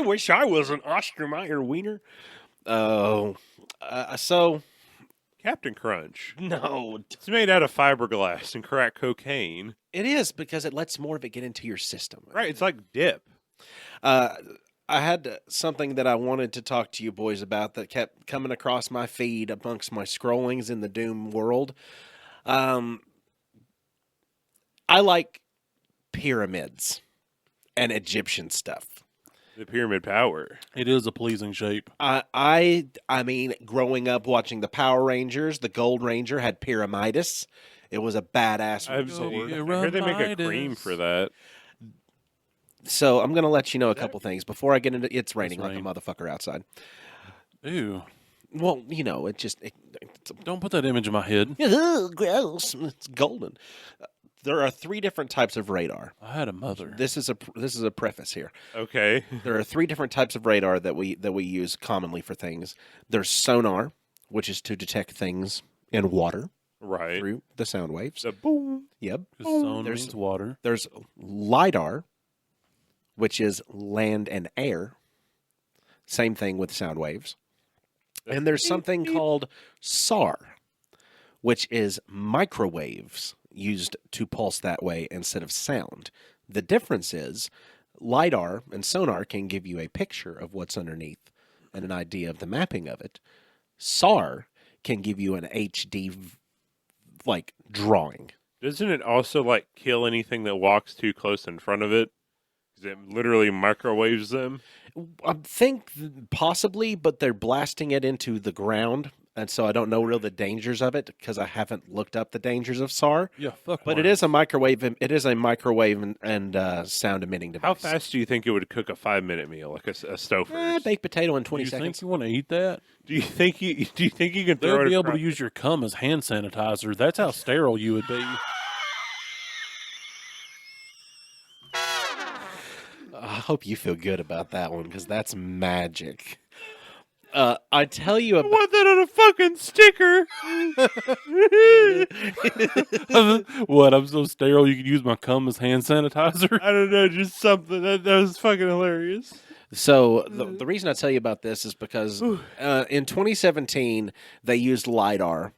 I wish I was an Ostermeyer wiener. Oh, so Captain Crunch. no, It's made out of fiberglass and crack cocaine. it is because it lets more of it get into your system. Right, it's like dip. Uh, I had something that I wanted to talk to you boys about that kept coming across my feed amongst my scrollings in the Doom world. Um, I like pyramids and Egyptian stuff. The pyramid power. It is a pleasing shape. I mean, growing up watching the Power Rangers, the Gold Ranger had pyramitis. It was a badass I've sword. I heard they make a cream for that. So I'm gonna let you know a couple things before I get into. It's raining like a rain. motherfucker outside. Ew. Well, you know, it's Don't put that image in my head. gross. It's golden. There are three different types of radar. I had a mother. This is a preface here. Okay. There are three different types of radar that we use commonly for things. There's sonar, which is to detect things in water Right. through the sound waves. The boom. Yep. Because zone There's- means water. There's lidar, which is land and air. Same thing with sound waves. And there's something called SAR, which is microwaves used to pulse that way instead of sound. The difference is LiDAR and sonar can give you a picture of what's underneath and an idea of the mapping of it. SAR can give you an HD like drawing. Doesn't it also like kill anything that walks too close in front of it? 'Cause it literally microwaves them. I think possibly, but they're blasting it into the ground, and so I don't know real the dangers of it because I haven't looked up the dangers of SAR. Yeah, fuck. But it is a microwave. It is a microwave and sound emitting device. How fast do you think it would cook a 5-minute meal, like a Stouffer's? Baked potato in Do 20 you think seconds. you want to eat that? Do you think you can throw They'll it be able to across- use your cum as hand sanitizer. That's how sterile you would be. I hope you feel good about that one because that's magic. I tell you I about. want that on a fucking sticker. What? I'm so sterile you could use my cum as hand sanitizer? I don't know, just something that was fucking hilarious. So the reason I tell you about this is because in 2017 they used lidar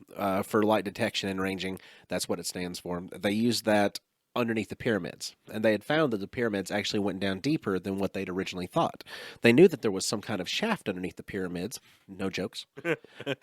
for light detection and ranging. That's what it stands for. They used that underneath the pyramids, and they had found that the pyramids actually went down deeper than what they'd originally thought. They knew that there was some kind of shaft underneath the pyramids. No jokes.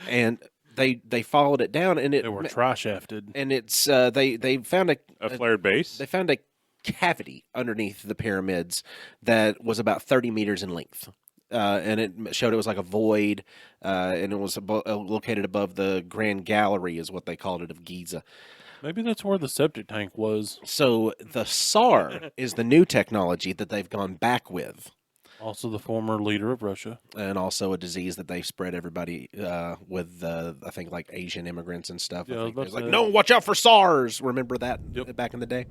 And they followed it down, and They were tri-shafted. and it's they found A flared base? they found a cavity underneath the pyramids that was about 30 meters in length. And it showed it was like a void, and it was located above the Grand Gallery, is what they called it, of Giza. Maybe that's where the septic tank was. So the SAR is the new technology that they've gone back with, Also the former leader of Russia. and also a disease that they spread everybody with, I think, like Asian immigrants and stuff. Yeah, I I was think about it was to like, say- no, watch out for SARS. Remember that Yep. back in the day?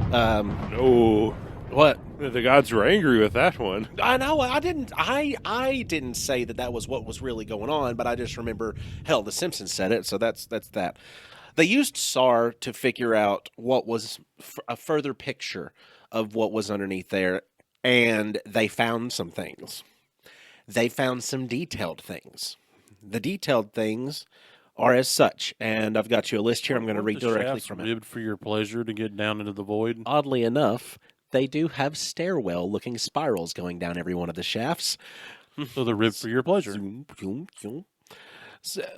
No. What? The gods were angry with that one. I know. I didn't say that was what was really going on, but I just remember. Hell, The Simpsons said it, so that's that. They used SAR to figure out what was a further picture of what was underneath there, and they found some things. They found some detailed things. The detailed things are as such, and I've got you a list here. I'm going to read Weren't the directly shafts from it. ribbed for your pleasure to get down into the void. Oddly enough, they do have stairwell-looking spirals going down every one of the shafts. So they're ribbed for your pleasure. Zoom, zoom, zoom.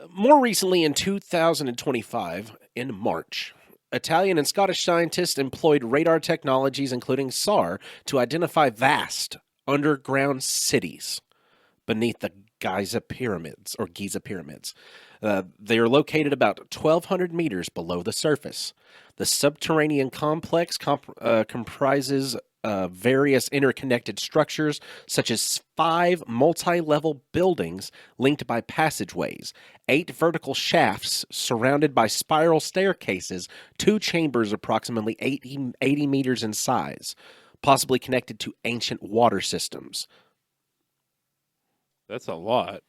More recently, in 2025, in March, Italian and Scottish scientists employed radar technologies, including SAR, to identify vast underground cities beneath the Giza pyramids. They are located about 1,200 meters below the surface. The subterranean complex comprises various interconnected structures, such as 5 multi-level buildings linked by passageways, 8 vertical shafts surrounded by spiral staircases, 2 chambers approximately 80 meters in size, possibly connected to ancient water systems. That's a lot.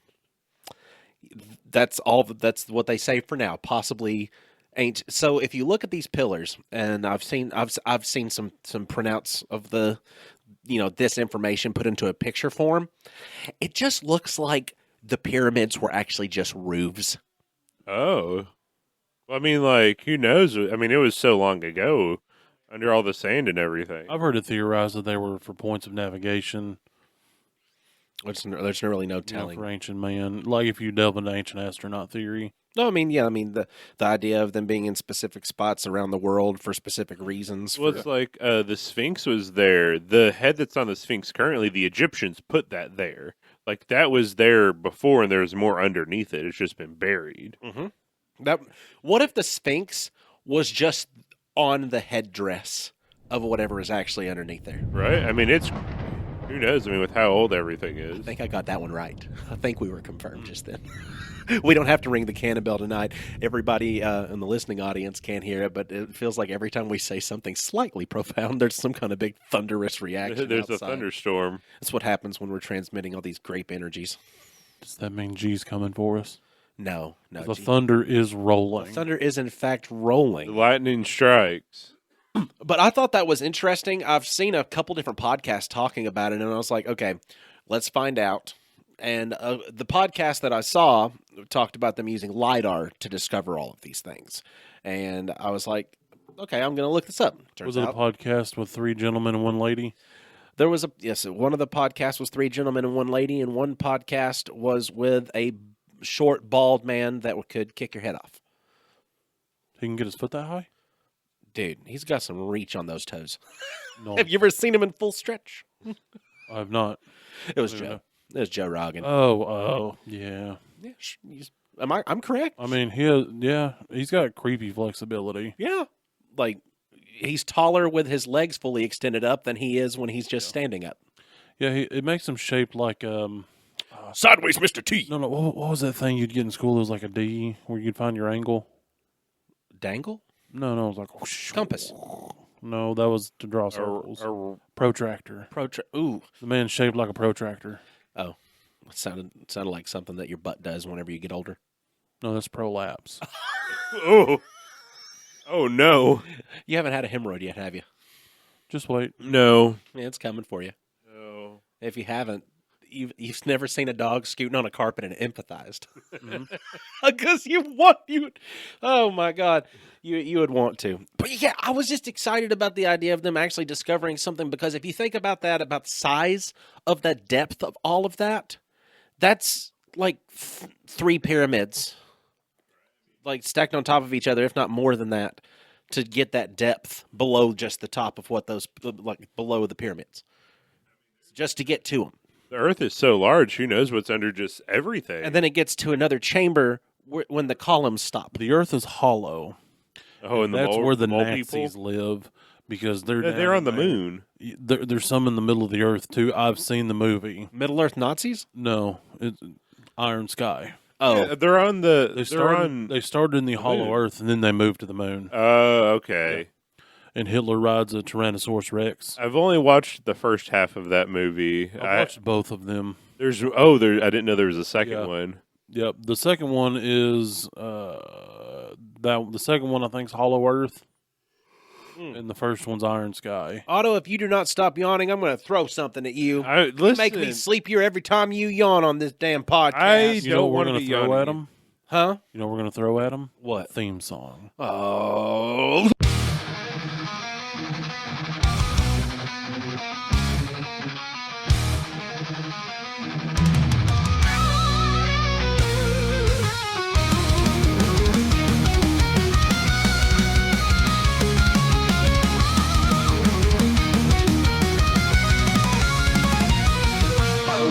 That's what they say for now. Possibly ain't. So if you look at these pillars, and I've seen some printouts of the this information put into a picture form. It just looks like the pyramids were actually just roofs. Oh. Well, I mean, like, who knows? I mean, it was so long ago under all the sand and everything. I've heard it theorized that they were for points of navigation. There's really no You know, telling. for ancient man. Like if you delve into ancient astronaut theory. No, I mean, the idea of them being in specific spots around the world for specific reasons. Well, it's like the Sphinx was there. The head that's on the Sphinx currently, the Egyptians put that there. Like, that was there before, and there's more underneath it. It's just been buried. What if the Sphinx was just on the headdress of whatever is actually underneath there? Right? I mean, who knows? I mean, with how old everything I is. think I got that one right. I think we were confirmed just then. We don't have to ring the cannon bell tonight. Everybody in the listening audience can't hear it, but it feels like every time we say something slightly profound, there's some kind of big thunderous reaction. There's a outside. thunderstorm. That's what happens when we're transmitting all these grape energies. Does that mean G's coming for us? No. The gee. thunder is rolling. The thunder is in fact The rolling. lightning strikes. But I thought that was interesting. I've seen a couple different podcasts talking about it, and I was like, okay, let's find out. And the podcast that I saw talked about them using LiDAR to discover all of these things. And I was like, okay, I'm going to look this up. Turns Was it a out podcast with 3 gentlemen and 1 lady? there was one of the podcasts was 3 gentlemen and 1 lady, and one podcast was with a short, bald man that could kick your head off. He can get his foot that high? Dude, he's got some reach on those toes. No, Have you ever seen him in full stretch? I have not. It was I don't Joe. know. It was Joe Rogan. Oh, yeah. Yeah, I'm correct? I mean, he's got creepy flexibility. Yeah. Like, he's taller with his legs fully extended up than he is when he's just standing up. Yeah, it makes him shaped like Sideways, Mr. T. no. What was that thing you'd get in school? It was like a D where you'd find your angle. Dangle? No, it was like whoosh. Compass. No, that was to draw circles. Protractor. Ooh. The man's shaped like a protractor. Oh. It sounded like something that your butt does whenever you get older. No, that's prolapse. Oh. Oh, no. You haven't had a hemorrhoid yet, have you? Just wait. No. Yeah, it's coming for you. No. If you haven't, you've never seen a dog scooting on a carpet and empathized. Because oh my God, you would want to. But yeah, I was just excited about the idea of them actually discovering something, because if you think about that, about the size of the depth of all of that, that's like 3 pyramids, like stacked on top of each other, if not more than that, to get that depth below just the top of what those, like below the pyramids, just to get to them. The Earth is so large, who knows what's under just everything. And then it gets to another chamber when the columns stop. The Earth is hollow. oh, and That's the where the mole Nazis people? live because they're They're down on the there. moon. There's some in the middle of the Earth too. I've seen the movie. Middle Earth Nazis? No, it's Iron Sky. Oh, Yeah, they're on the. They They're on. started in the hollow moon. Earth and then they moved to the moon. Oh, okay. And Hitler rides a Tyrannosaurus Rex. I've only watched the first half of that movie. I've watched both of them. I didn't know there was a second Yeah. one. Yep. The second one is the second one I think is Hollow Earth, and the first one's Iron Sky. Otto, if you do not stop yawning, I'm going to throw something at you. Listen, Make me sleepier every time you yawn on this damn podcast. I You know don't what we're want to gonna be throw yawning. at them? Huh? You know what we're gonna throw at them? What? Theme song. Oh.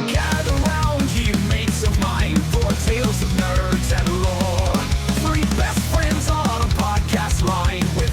Gather round, you mates of mine, for tales of nerds and lore. 3 best friends on a podcast line with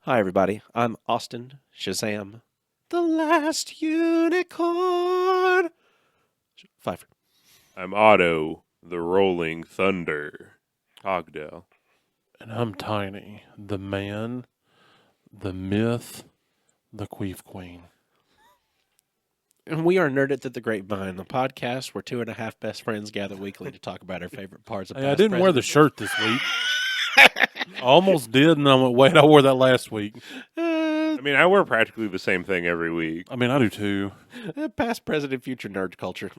Hi, everybody. I'm Austin Shazam, the last unicorn. Pfeiffer. I'm Otto, the Rolling Thunder. Hogdale. And I'm Tiny, the man, the myth, the Queef Queen. And we are Nerded Through the Grapevine, the podcast where 2.5 best friends gather weekly to talk about our favorite parts of Hey, past I didn't wear the presidents. shirt this week. I almost did, and I went, wait, I wore that last week. I mean, I wear practically the same thing every week. I mean, I do too. Past, present, future nerd culture.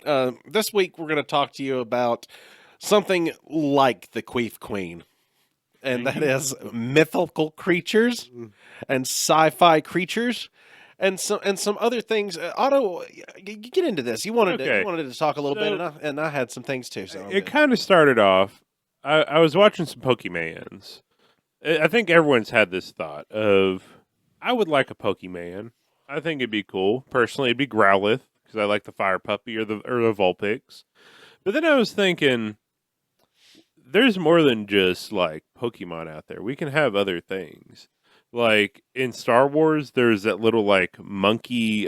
This week, we're going to talk to you about something like the Queef Queen. And that is mythical creatures and sci-fi creatures and some other things. Otto, you get into this. You wanted Okay. to talk a little So- bit, and I had some things too. So It kind of started off. I was watching some Pokemans. I think everyone's had this thought of, I would like a Pokemon. I think it'd be cool. Personally, it'd be Growlithe because I like the Fire Puppy or the Vulpix. But then I was thinking, there's more than just like Pokemon out there. We can have other things. Like in Star Wars, there's that little like monkey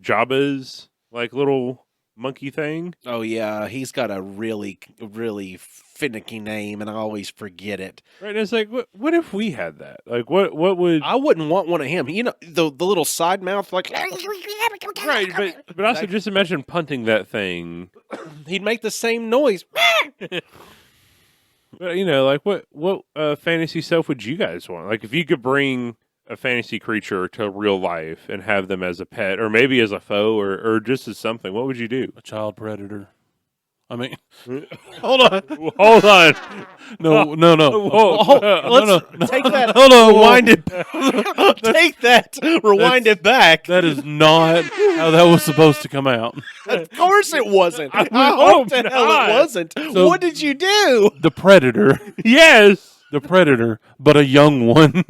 Jabba's like little monkey thing. Oh yeah, he's got a really finicky name, and I always forget it. Right, and it's like, what if we had that? Like, what would? I wouldn't want one of him. You know, the little side mouth, like Right, but also just imagine punting that thing. he'd make the same noise. But you know, like what fantasy stuff would you guys want? Like, if you could bring a fantasy creature to real life and have them as a pet, or maybe as a foe, or just as something, what would you do? A child predator. I mean, Hold on, Hold on. no. let's take that. Hold on, Rewind it. Take that. Rewind it back. That is not how that was supposed to come out. Of course it wasn't. I would hope hope the hell not. it wasn't. So- What did you do? The predator. Yes. The predator, but a young one.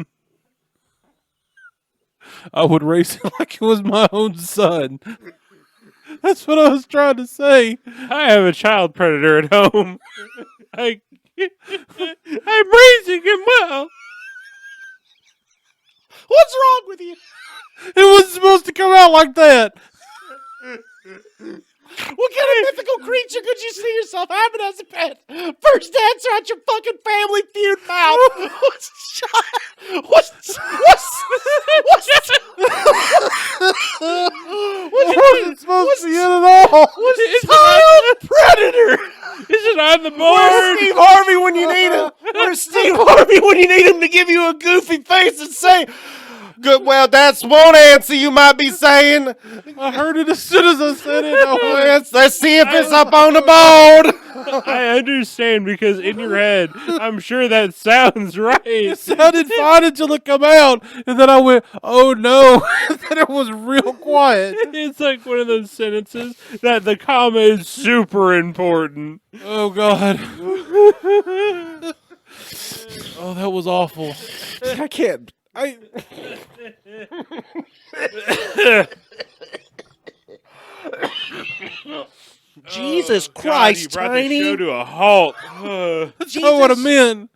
I would raise it like it was my own son. That's what I was trying to say. I have a child predator at home. I'm raising him well. What's wrong with you? It wasn't supposed to come out like that. What kind of mythical creature could you see yourself having as a pet? First answer out your fucking Family Feud mouth. What's Wasn't supposed to be in at all. child predator? Is it on the Where's board? Steve Harvey when you need him? Where's Steve Harvey when you need him to give you a goofy face and say, "Good, well, that's one answer you might be saying." I heard it as soon as I said it. Let's see if it's up on the board. I understand because in your head, I'm sure that sounds right. It sounded fine until it come out, and then I went, "Oh no!" Then it was real quiet. It's like one of those sentences that the comma is super important. Oh God! Oh, that was awful. I can't. Jesus Christ, God, you brought Tiny. the show to a halt. That's not what I meant.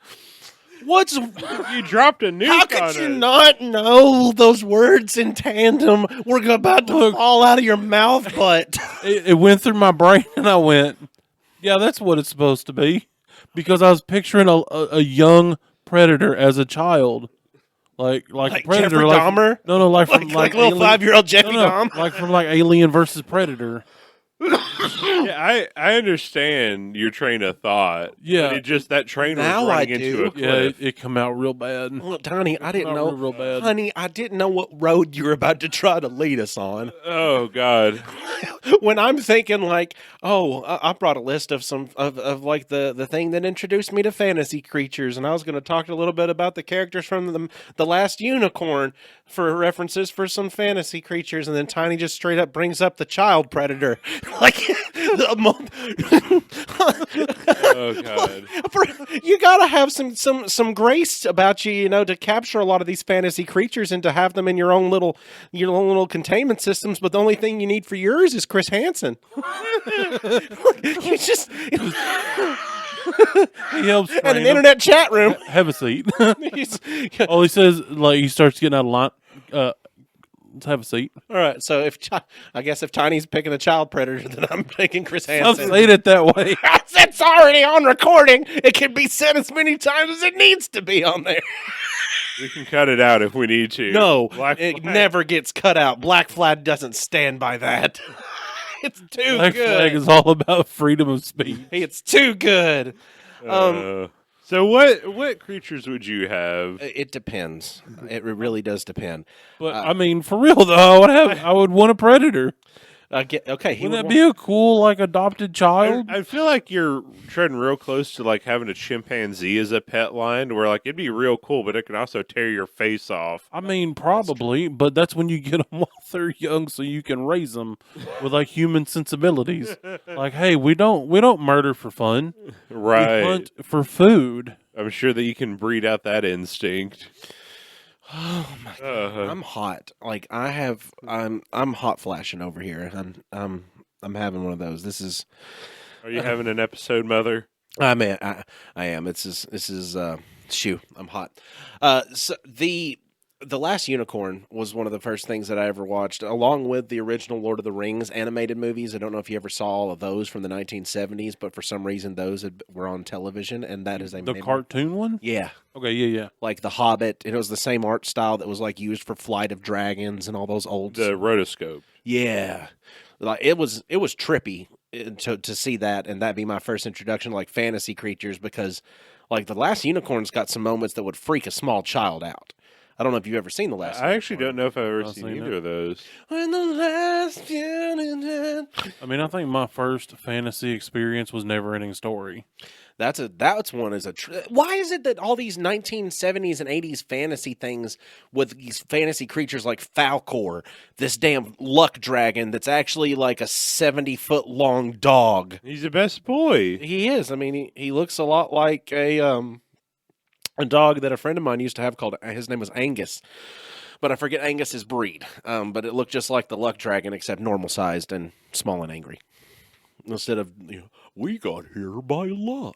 What's You dropped a nuke how on could you us. not know those words in tandem were about to fall out of your mouth butt? It went through my brain, and I went, "Yeah, that's what it's supposed to be," because I was picturing a young predator as a child, like predator, Jeffrey like Dahmer? No, like from Like little Alien- 5-year-old Jeffy no, Dahmer? like from like Alien versus Predator. Yeah, I understand your train of thought. Yeah. But it just, that train Now was running I into do. a cliff. Yeah, it come out real bad. Well, Tiny, I didn't Not know. real bad. Honey, I didn't know what road you were about to try to lead us on. Oh, God. When I'm thinking like, oh, I brought a list of some of like the thing that introduced me to fantasy creatures, and I was going to talk a little bit about the characters from the Last Unicorn for references for some fantasy creatures, and then Tiny just straight up brings up the child predator, like Oh, God. you gotta have some grace about you, you know, to capture a lot of these fantasy creatures and to have them in your own little containment systems. But the only thing you need for yours is Chris Hansen. You just He helps and train an 'em. internet chat room. Have a seat. He's- All he says, like, he starts getting out of line. Let's have a seat. All right, so I guess if Tiny's picking a child predator, then I'm picking Chris I'm Hansen. saying it that way. It's already on recording. It can be said as many times as it needs to be on there. We can cut it out if we need to. No, Black it Flag. never gets cut out. Black Flag doesn't stand by that. It's too Black good. Flag is all about freedom of speech. It's too good. So what creatures would you have? It depends. It really does depend. But I mean, for real though, I would want a predator. Okay, he Wouldn't would that be a cool like adopted child? I feel like you're treading real close to like having a chimpanzee as a pet line, where like it'd be real cool, but it can also tear your face off. I mean, probably, but that's when you get them while they're young, so you can raise them with like human sensibilities. Like, hey, we don't murder for fun. Right. We hunt for food. I'm sure that you can breed out that instinct. Oh my god, I'm hot. Like I'm hot flashing over here. I'm having one of those. This is Are you having an episode, Mother? I mean I am. This is shoo. I'm hot. So the Last Unicorn was one of the first things that I ever watched, along with the original Lord of the Rings animated movies. I don't know if you ever saw all of those from the 1970s, but for some reason those were on television, and that is a The cartoon one? yeah. Okay, yeah. Like The Hobbit, and it was the same art style that was like used for Flight of Dragons and all those old. The rotoscope. Yeah, like it was trippy to see that, and that be my first introduction to like fantasy creatures, because like The Last Unicorn's got some moments that would freak a small child out. I don't know if you've ever seen The Last. I actually don't know if I've ever I've seen seen either it. of those. When the last unicorn. I mean, I think my first fantasy experience was Neverending Story. That's one is a. Why is it that all these 1970s and 80s fantasy things with these fantasy creatures like Falcor, this damn luck dragon that's actually like a 70-foot long dog? He's the best boy. He is. I mean, he looks a lot like a dog that a friend of mine used to have called. His name was Angus, but I forget Angus's breed. But it looked just like the luck dragon, except normal sized and small and angry. Instead of we got here by luck.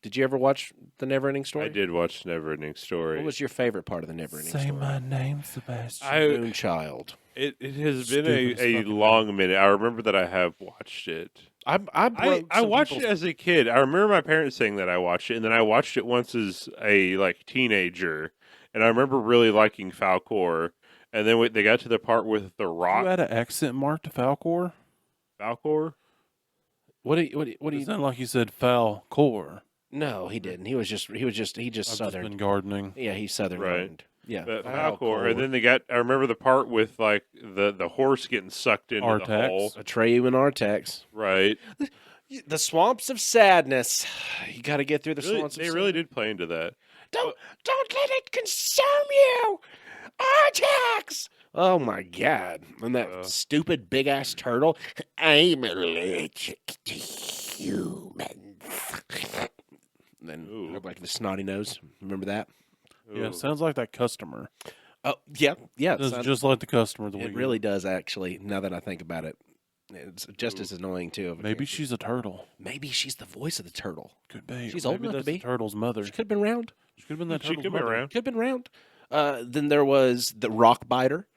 Did you ever watch the Neverending Story? I did watch Neverending Story. What was your favorite part of the Neverending Story? name, Sebastian. Moonchild. It has been Stupidest a fucking long minute. I remember that I have watched it. I watched it as a kid. I remember my parents saying that I watched it, and then I watched it once as a like teenager, and I remember really liking Falcor. And then they got to the part with the You Rock. had an accent mark to Falcor? Falcor. What do you? It sounded like you said Falcor. No, he didn't. He just I've just southern. been gardening. Yeah, he's southern. Right. Yeah, But Falcor, and then they got. I remember the part with like the horse getting sucked into the Artax. hole. Atreyu and Artax. Right. The swamps of sadness. You got to get through the Really, swamps. they of really did play into that. Don't let it consume you, Artax. Oh my god! And that stupid big ass turtle. I'm allergic to humans. Then Ooh. like the snotty nose. Remember that? Yeah, Ooh. sounds like that customer. Oh yeah. It's just like the customer. It really does actually. Now that I think about it, it's just as annoying too. Maybe she's a turtle. Maybe she's the voice of the turtle. Could be. She's Or old maybe enough to that's be. the turtle's mother. She could have been round. She could have been that She turtle's could be mother. around. Could have been round. Then there was the rock biter,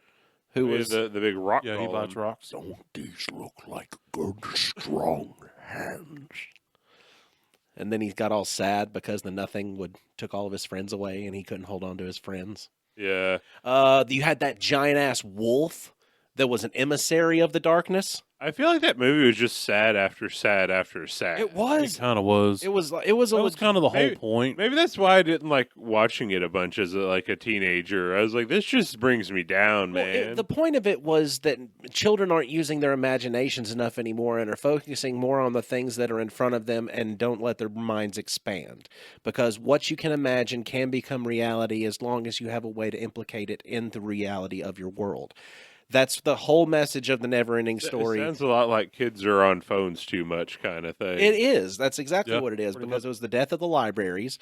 who Yeah, was the big rock. Yeah, he golem. bites rocks. Don't these look like good, strong hands? And then he got all sad because the nothing took all of his friends away, and he couldn't hold on to his friends. Yeah. You had that giant ass wolf that was an emissary of the darkness. I feel like that movie was just sad after sad after sad. It It was. kind of was. It was. That was kind of the whole maybe- point. Maybe that's why I didn't like watching it a bunch as like a teenager. I was like, this just brings me down, Well, man. the point of it was that children aren't using their imaginations enough anymore and are focusing more on the things that are in front of them and don't let their minds expand. Because what you can imagine can become reality as long as you have a way to implicate it in the reality of your world. That's the whole message of the Neverending Story. It sounds a lot like kids are on phones too much kind of thing. It is. That's exactly Yeah, what it is pretty because much. it was the death of the libraries.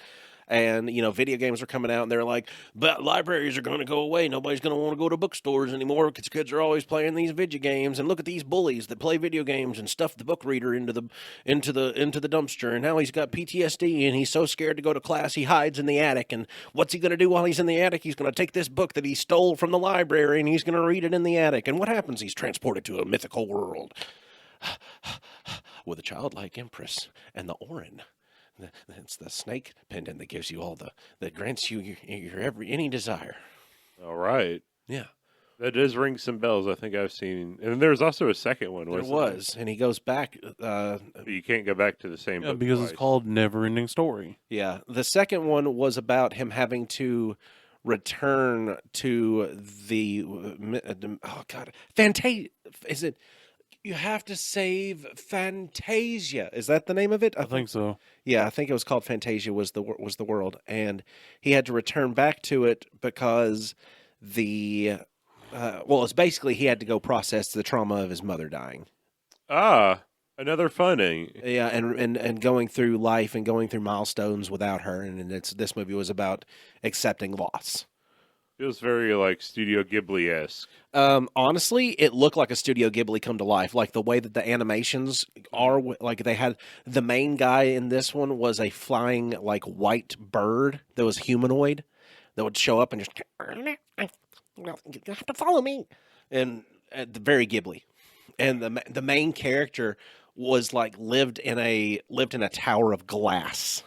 And, video games are coming out and they're like, but libraries are going to go away. Nobody's going to want to go to bookstores anymore because kids are always playing these video games. And look at these bullies that play video games and stuff the book reader into the dumpster. And now he's got PTSD and he's so scared to go to class he hides in the attic. And what's he going to do while he's in the attic? He's going to take this book that he stole from the library and he's going to read it in the attic. And what happens? He's transported to a mythical world with a childlike empress and the Orin. It's the snake pendant that gives you that grants you your any desire. All right. Yeah, That does ring some bells. I think I've seen. And there's also a second one. there was, and he goes back. You can't go back to the same Yeah, book because twice. it's called Never Ending Story. Yeah, the second one was about him having to return to the oh god, Fantasia. Is it? You have to save Fantasia. Is that the name of it? I think so. Yeah, I think it was called Fantasia. Was the world, and he had to return back to it because it's basically he had to go process the trauma of his mother dying. Another funny. Yeah, and going through life and going through milestones without her, and this movie was about accepting loss. Feels very like Studio Ghibli-esque. Honestly, it looked like a Studio Ghibli come to life. Like the way that the animations are, like they had the main guy in this one was a flying like white bird that was humanoid that would show up and just you have to follow me, and very Ghibli. And the main character was like lived in a tower of glass.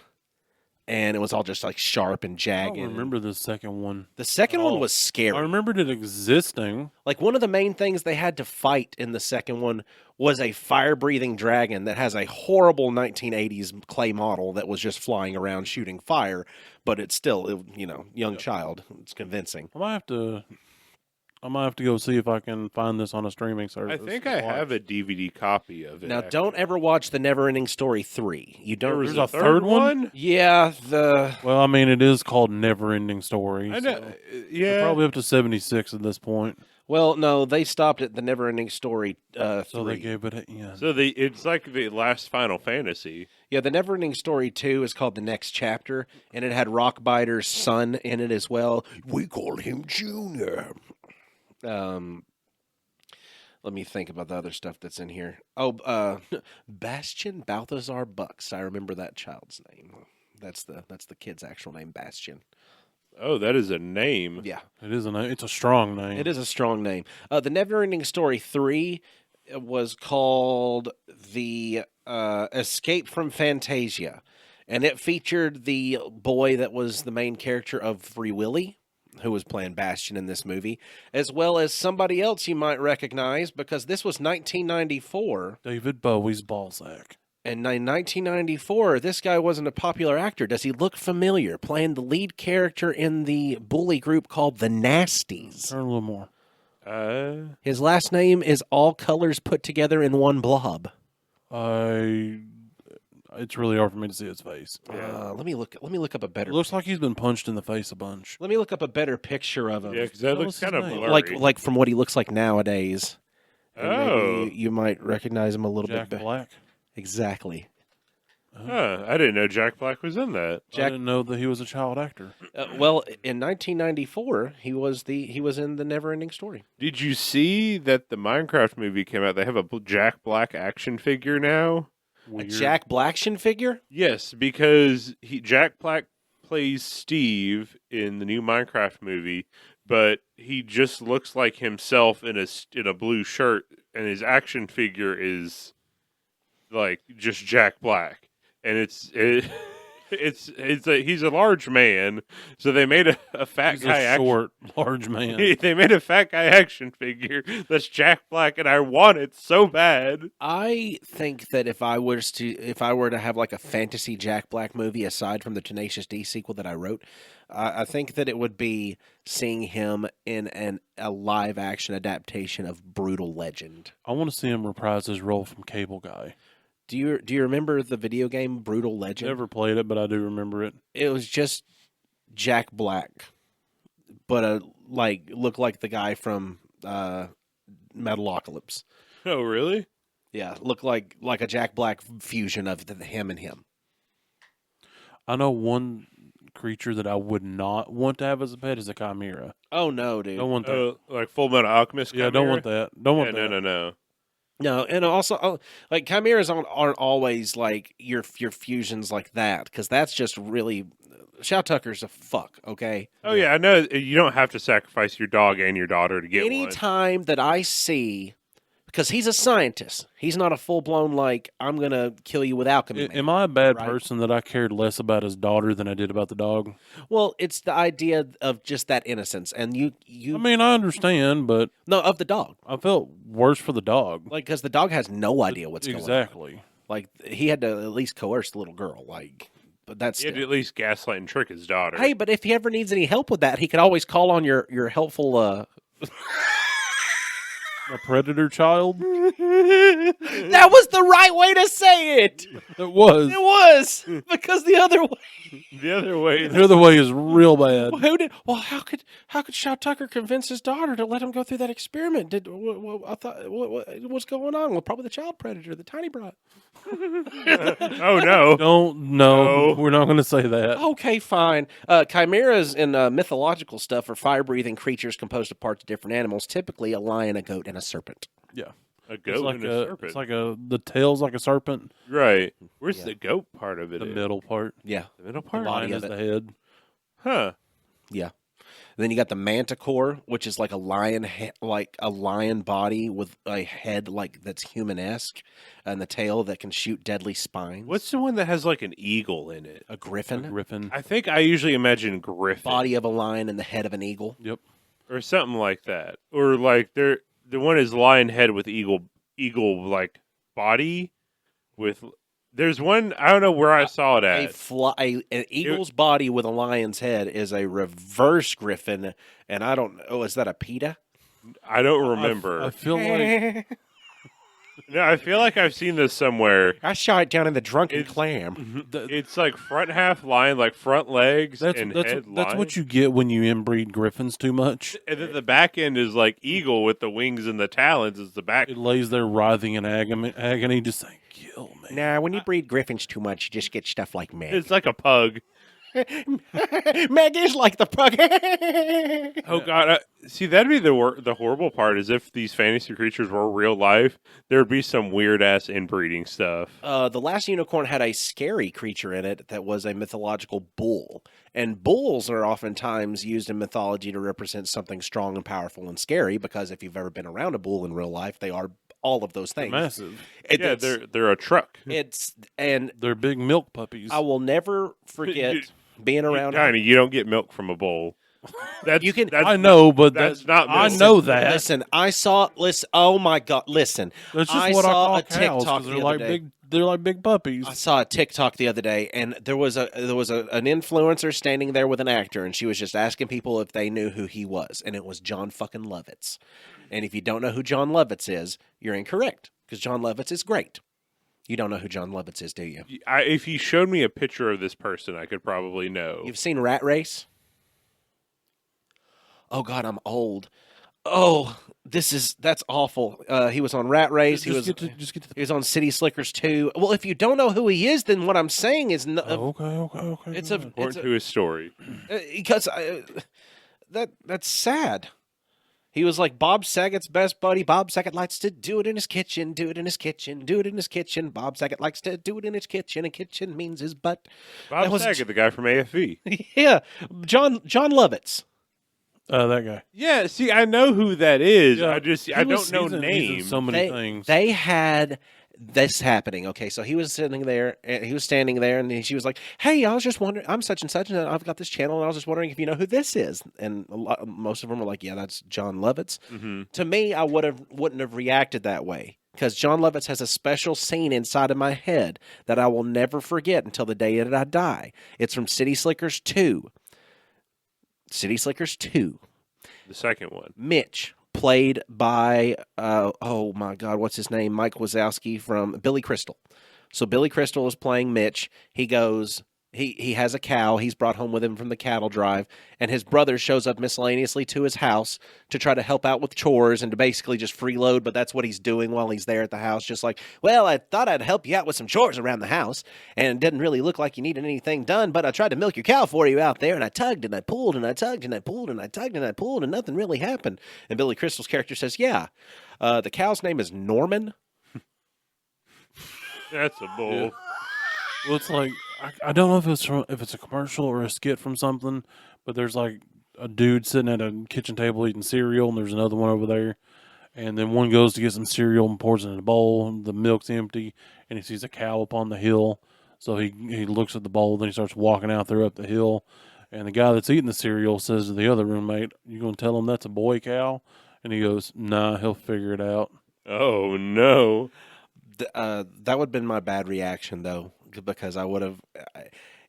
And it was all just like sharp and I jagged. don't remember the second one. The second at one all. was scary. I remembered it existing. Like one of the main things they had to fight in the second one was a fire-breathing dragon that has a horrible 1980s clay model that was just flying around shooting fire, but it's still, young child. It's convincing. I might have to go see if I can find this on a streaming service. I think to I watch. have a DVD copy of it. Now, actually. don't ever watch The Neverending Story 3. You There don't. was There's a a third one? Yeah, Well, I mean, it is called Never Ending Story. I know. so they're Yeah. probably up to 76 at this point. Well, no, they stopped at The Neverending Story 3. So they gave it an end. So it's like the last Final Fantasy. Yeah, The Neverending Story 2 is called The Next Chapter, and it had Rockbiter's son in it as well. We call him Junior. Let me think about the other stuff that's in here. Oh, Bastian Balthazar Bucks. I remember that child's name. That's the kid's actual name, Bastian. Oh, that is a name. Yeah, It is it's a strong name. it is a strong name. The Neverending Story 3 was called The Escape from Fantasia, and it featured the boy that was the main character of Free Willy, who was playing Bastian in this movie, as well as somebody else you might recognize because this was 1994. David Bowie's Balzac. And in 1994, this guy wasn't a popular actor. Does he look familiar? Playing the lead character in the bully group called the Nasties. Turn a little more. His last name is all colors put together in one blob. It's really hard for me to see his face. Let me look up a better. It looks like he's been punched in the face a bunch. Let me look up a better picture of him. Yeah, because that What looks was his kind of name? blurry. like from what he looks like nowadays. And Oh. maybe you might recognize him a little Jack bit. Black. Exactly. Huh, I didn't know Jack Black was in that. I Jack- didn't know that he was a child actor. Well, in 1994, he was in the Neverending Story. Did you see that the Minecraft movie came out? They have a Jack Black action figure now. Weird. A Jack Blackshin figure? Yes, because Jack Black plays Steve in the new Minecraft movie, but he just looks like himself in a blue shirt, and his action figure is like just Jack Black, and he's a large man, so they made a fat He's guy a short, large man. They made a fat guy action figure that's Jack Black, and I want it so bad. I think that if I were to have like a fantasy Jack Black movie aside from the Tenacious D sequel that I wrote, I think that it would be seeing him in a live action adaptation of Brutal Legend. I want to see him reprise his role from Cable Guy. Do you remember the video game Brutal Legend? Never played it, but I do remember it. It was just Jack Black, but looked like the guy from Metalocalypse. Oh, really? Yeah, looked like a Jack Black fusion of him and him. I know one creature that I would not want to have as a pet is a chimera. Oh no, dude. Don't want that. Like Full Metal Alchemist. Yeah, don't want Chimera? that. Don't want Yeah, that. no. No, and also like chimeras aren't always like your fusions like that, because that's just really Shao Tucker's a fuck. Okay. Oh yeah, I know you don't have to sacrifice your dog and your daughter to get one. Anytime that I see, because he's a scientist, he's not a full blown like I'm gonna kill you with alchemy. man. Am I a bad Right. person that I cared less about his daughter than I did about the dog? Well, it's the idea of just that innocence, and you I mean, I understand, but no of the dog, I felt worse for the dog. like because the dog has no idea what's going on. Exactly. Like he had to at least coerce the little girl. Like, but that's He had to at least gaslight and trick his daughter. hey. But if he ever needs any help with that, he could always call on your helpful. A predator child? That was the right way to say it. It was. It was because the other way. the other way. The other way is real bad. Well, who did? Well, how could Shao Tucker convince his daughter to let him go through that experiment? I thought what's going on? Well, probably the child predator that Tiny brought. Oh no. No, No. we're not going to say that. Okay, fine. Chimeras in mythological stuff are fire-breathing creatures composed of parts of different animals, typically a lion, a goat, and a serpent. Yeah. A It's goat like and a serpent. it's like the tail's like a serpent. Right. Where's Yeah. the goat part of it? The in? middle part. Yeah, The middle The part? body lion of is it. the head. Huh. yeah. Then you got the manticore, which is like a lion, like a lion body with a head like that's human-esque, and the tail that can shoot deadly spines. What's the one that has like an eagle in it? a A griffin? griffin. I think I usually imagine griffin Body of a lion and the head of an eagle. Yep. or something like that, or like the one is lion head with eagle like body with. There's one I don't know where I saw it at. An eagle's body with a lion's head is a reverse griffin, and I don't. Oh, is that a PETA? I don't remember. I feel like No, I feel like I've seen this somewhere. I shot it down in the drunken It's- clam. It's like front half lion, like front legs that's and that's head that's lion. what you get when you inbreed griffins too much. And then the back end is like eagle with the wings and the talons. Is the back? It lays there writhing in agony, just saying, "Kill me." Nah, when you breed griffins too much, you just get stuff like Meg. It's like a pug. Meg is like the pug. Oh God! See, that'd be the horrible part. Is if these fantasy creatures were real life, there'd be some weird ass inbreeding stuff. The last unicorn had a scary creature in it that was a mythological bull. And bulls are oftentimes used in mythology to represent something strong and powerful and scary, because if you've ever been around a bull in real life, they are all of those They're things. massive. Yeah, they're a truck. And They're big milk puppies. I will never forget being around. Tiny, you don't get milk from a bowl. That's You can- That's, I know, but that's not I milk. know that. Listen, I saw. Listen, oh my God! Listen, That's just I what I saw call a cows TikTok because the they're other like day. big. They're like big puppies. I saw a TikTok the other day, and there was an influencer standing there with an actor, and she was just asking people if they knew who he was, and it was John fucking Lovitz. And if you don't know who John Lovitz is, you're incorrect, because John Lovitz is great. You don't know who John Lovitz is, do you? If you showed me a picture of this person, I could probably know. You've seen Rat Race? Oh God, I'm old. Oh, that's awful. He was on Rat Race. Just get to He was on City Slickers 2. Well, if you don't know who he is, then what I'm saying is okay. it's go a ahead. Important to his story. because that's sad. He was like Bob Saget's best buddy. Bob Saget likes to do it in his kitchen, do it in his kitchen, do it in his kitchen. Bob Saget likes to do it in his kitchen, and kitchen means his butt. Bob That was- Saget, the guy from AFV. Yeah, John Lovitz. That guy. Yeah, see, I know who that is. Yeah. I He don't know he's in names. so many They, things. they had this happening. Okay, so he was sitting there, and he was standing there, and she was like, "Hey, I was just wondering. I'm such and such, and I've got this channel, and I was just wondering if you know who this is." And most of them were like, "Yeah, that's John Lovitz." Mhm. To me, I wouldn't have reacted that way, because John Lovitz has a special scene inside of my head that I will never forget until the day that I die. It's from City Slickers 2. City Slickers 2. The second one. Mitch, played by oh my God, what's his name? Mike Wazowski from Billy Crystal. So Billy Crystal is playing Mitch. He goes, He has a cow he's brought home with him from the cattle drive, and his brother shows up miscellaneously to his house to try to help out with chores and to basically just freeload, but that's what he's doing while he's there at the house. Just like, well, I thought I'd help you out with some chores around the house, and it didn't really look like you needed anything done, but I tried to milk your cow for you out there, and I tugged and I pulled and I tugged and I pulled and I tugged and I pulled, and nothing really happened. And Billy Crystal's character says, yeah, the cow's name is Norman. That's a bull. Well, it's like I don't know if it's a commercial or a skit from something, but there's like a dude sitting at a kitchen table eating cereal, and there's another one over there, and then one goes to get some cereal and pours it in a bowl, and the milk's empty, and he sees a cow up on the hill, so he looks at the bowl, then he starts walking out there up the hill, and the guy that's eating the cereal says to the other roommate, "You gonna tell him that's a boy cow?" And he goes, "Nah, he'll figure it out." Oh no. That would have been my bad reaction, though, because I would have,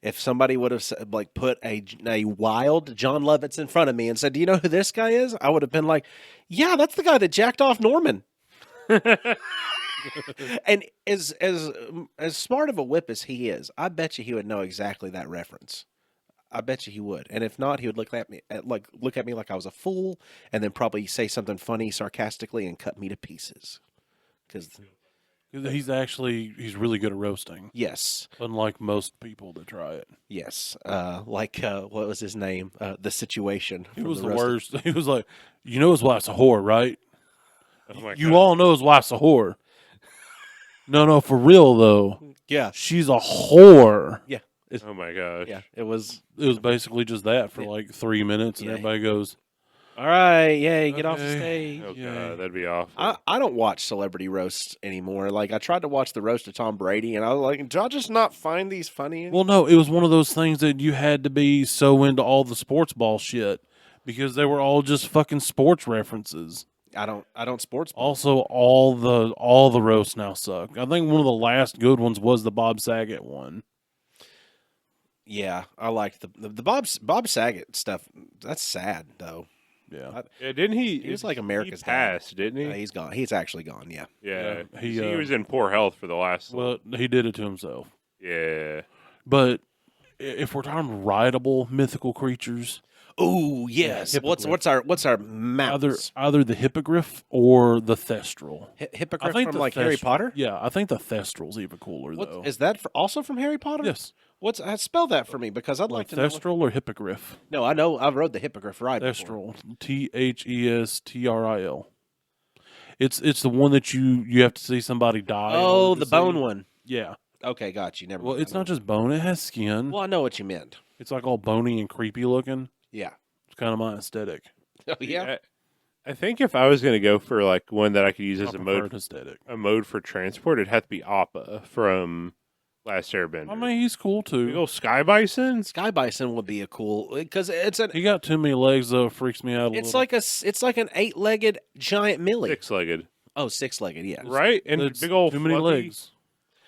if somebody would have like put a wild John Lovitz in front of me and said, "Do you know who this guy is?" I would have been like, "Yeah, that's the guy that jacked off Norman." And as smart of a whip as he is, I bet you he would know exactly that reference. I bet you he would, and if not, he would look at me like I was a fool, and then probably say something funny sarcastically and cut me to pieces. Because He's really good at roasting, yes. unlike most people that try it. Yes, what was his name? The Situation. He from was the Roasted- worst. He was like, "You know his wife's a whore, right? Oh my You God. all know his wife's a whore." No, for real though, Yeah, she's a whore. yeah, Oh my gosh. yeah. It was It was basically just that for Yeah. like 3 minutes, and Yeah. everybody goes, all right. Yay, get off the Okay. stage. Oh Yeah. god, that'd be awful. I don't watch celebrity roasts anymore. Like I tried to watch the roast of Tom Brady, and I was like, did I just not find these funny? "Well, no, it was one of those things that you had to be so into all the sports ball shit because they were all just fucking sports references." I don't sports. Also, all the roasts now suck. I think one of the last good ones was the Bob Saget one. Yeah, I liked the Bob Saget stuff. That's sad though. Yeah, yeah, didn't he? He was like America's he dad. passed, didn't he? He's gone. He's actually gone. Yeah. yeah. Yeah, He was in poor health for the last. well, he did it to himself. Yeah. But if we're talking rideable mythical creatures, Oh yes. Hippogriff. What's our mounts? either the hippogriff or the thestral. Hippogriff I think from the like Harry thestral- Potter. Yeah, I think the thestral's even cooler What though. is that also from Harry Potter? Yes, Spell that for me because I'd like to know. thestral or hippogriff. No, I know. I rode the hippogriff ride. before. Thestral, Thestril. It's the one that you have to see somebody die. in Oh, order the to bone see. one. Yeah. Okay, got you. Never Well, mind. it's not just bone; it has skin. Well, I know what you meant. It's like all bony and creepy looking. Yeah. It's kind of my aesthetic. Oh yeah. I think if I was going to go for like one that I could use My as a preferred mode aesthetic. for transport, it'd have to be Appa from Last Airbender. I mean, he's cool Big too. old Sky Bison. Sky Bison would be a cool because it's an He got too many legs though. It freaks me out a it's little. it's like an 8-legged giant millie. Six-legged, Oh, 6-legged. Yeah. right? And It's big old too many fluffy, legs.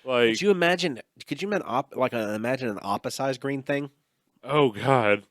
Like, Could you imagine? Could you imagine an Appa-sized green thing? oh god,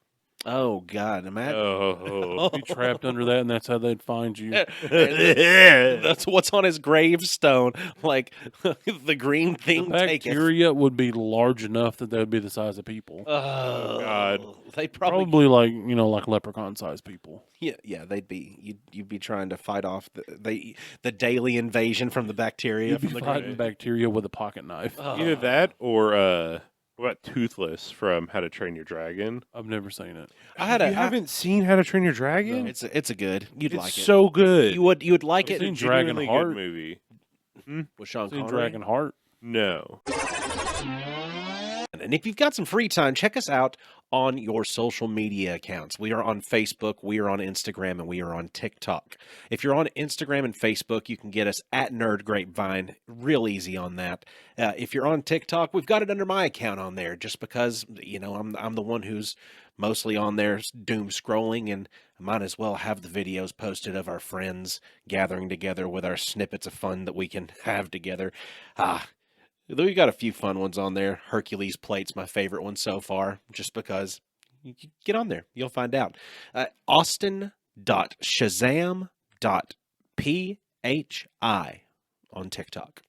Oh God! Imagine. oh, Be trapped under that, and that's how they'd find you. That's what's on his gravestone. Like the green The thing. Take it. bacteria would be large enough that they would be the size of people. Oh God. They probably. Probably like like leprechaun-sized people. Yeah. They'd be. You'd be trying to fight off the daily invasion from the bacteria. You'd be from the fighting bacteria with a pocket knife. either that or what about Toothless from How to Train Your Dragon? I've never seen it. I You haven't seen How to Train Your Dragon? It's a good. You'd It's like it. so good. You would like I've it seen Dragon Genuinely Heart. good movie. with Sean Seen Connery. Dragon Heart. No. And if you've got some free time, check us out on your social media accounts. We are on Facebook, we are on Instagram, and we are on TikTok. If you're on Instagram and Facebook, you can get us at Nerd Grapevine. Real easy on that. If you're on TikTok, we've got it under my account on there, just because I'm the one who's mostly on there doom scrolling, and I might as well have the videos posted of our friends gathering together with our snippets of fun that we can have together. We got a few fun ones on there. Hercules Plate's my favorite one so far, just because you get on there. You'll find out. Austin.shazam.phi on TikTok.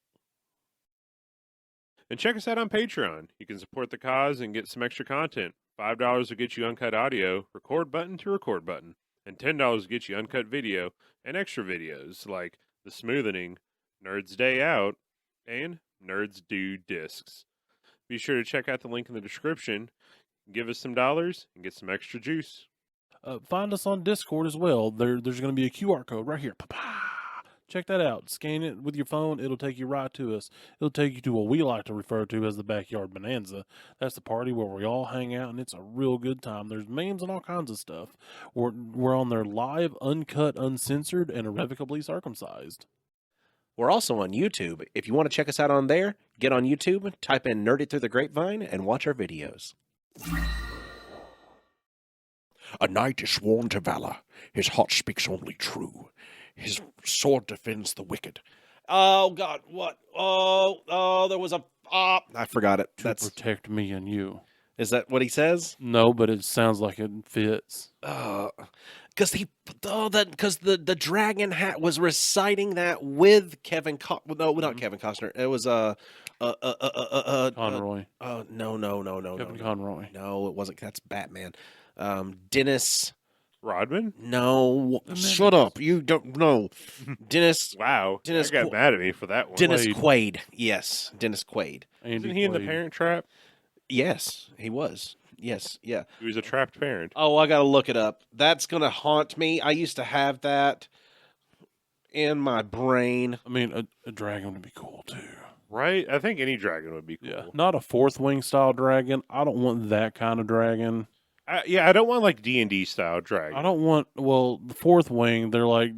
And check us out on Patreon. You can support the cause and get some extra content. $5 will get you uncut audio, record button to record button, and $10 will get you uncut video and extra videos like The Smoothening, Nerds Day Out, and Nerds Do Discs. Be sure to check out the link in the description, give us some dollars, and get some extra juice. Find us on Discord as well. There's going to be a QR code right here. Pa-pa! Check that out. Scan it with your phone. It'll take you right to us. It'll take you to what we like to refer to as the Backyard Bonanza. That's the party where we all hang out, and it's a real good time. There's memes and all kinds of stuff. We're on there live, uncut, uncensored, and irrevocably circumcised. We're also on YouTube. If you want to check us out on there, get on YouTube, type in Nerd It Through the Grapevine, and watch our videos. A knight is sworn to valor. His heart speaks only true. His sword defends the wicked. Oh, God, what? Oh, there was a... I forgot it. To protect me and you. Is that what he says? No, but it sounds like it fits. Because the dragon hat was reciting that with Kevin not Kevin Costner. It was Conroy. No. Kevin Conroy. No, it wasn't. That's Batman. Dennis. Rodman? No, shut up. You don't know. Dennis. Wow. Dennis got mad at me for that one. Dennis Quaid. Yes, Dennis Quaid. Isn't he in The Parent Trap? Yes, he was. Yes, yeah. He was a trapped parent. Oh, I got to look it up. That's going to haunt me. I used to have that in my brain. I mean, a dragon would be cool, too. Right? I think any dragon would be cool. Yeah. Not a fourth wing style dragon. I don't want that kind of dragon. I don't want like D&D style dragon. I don't want, the fourth wing, they're like,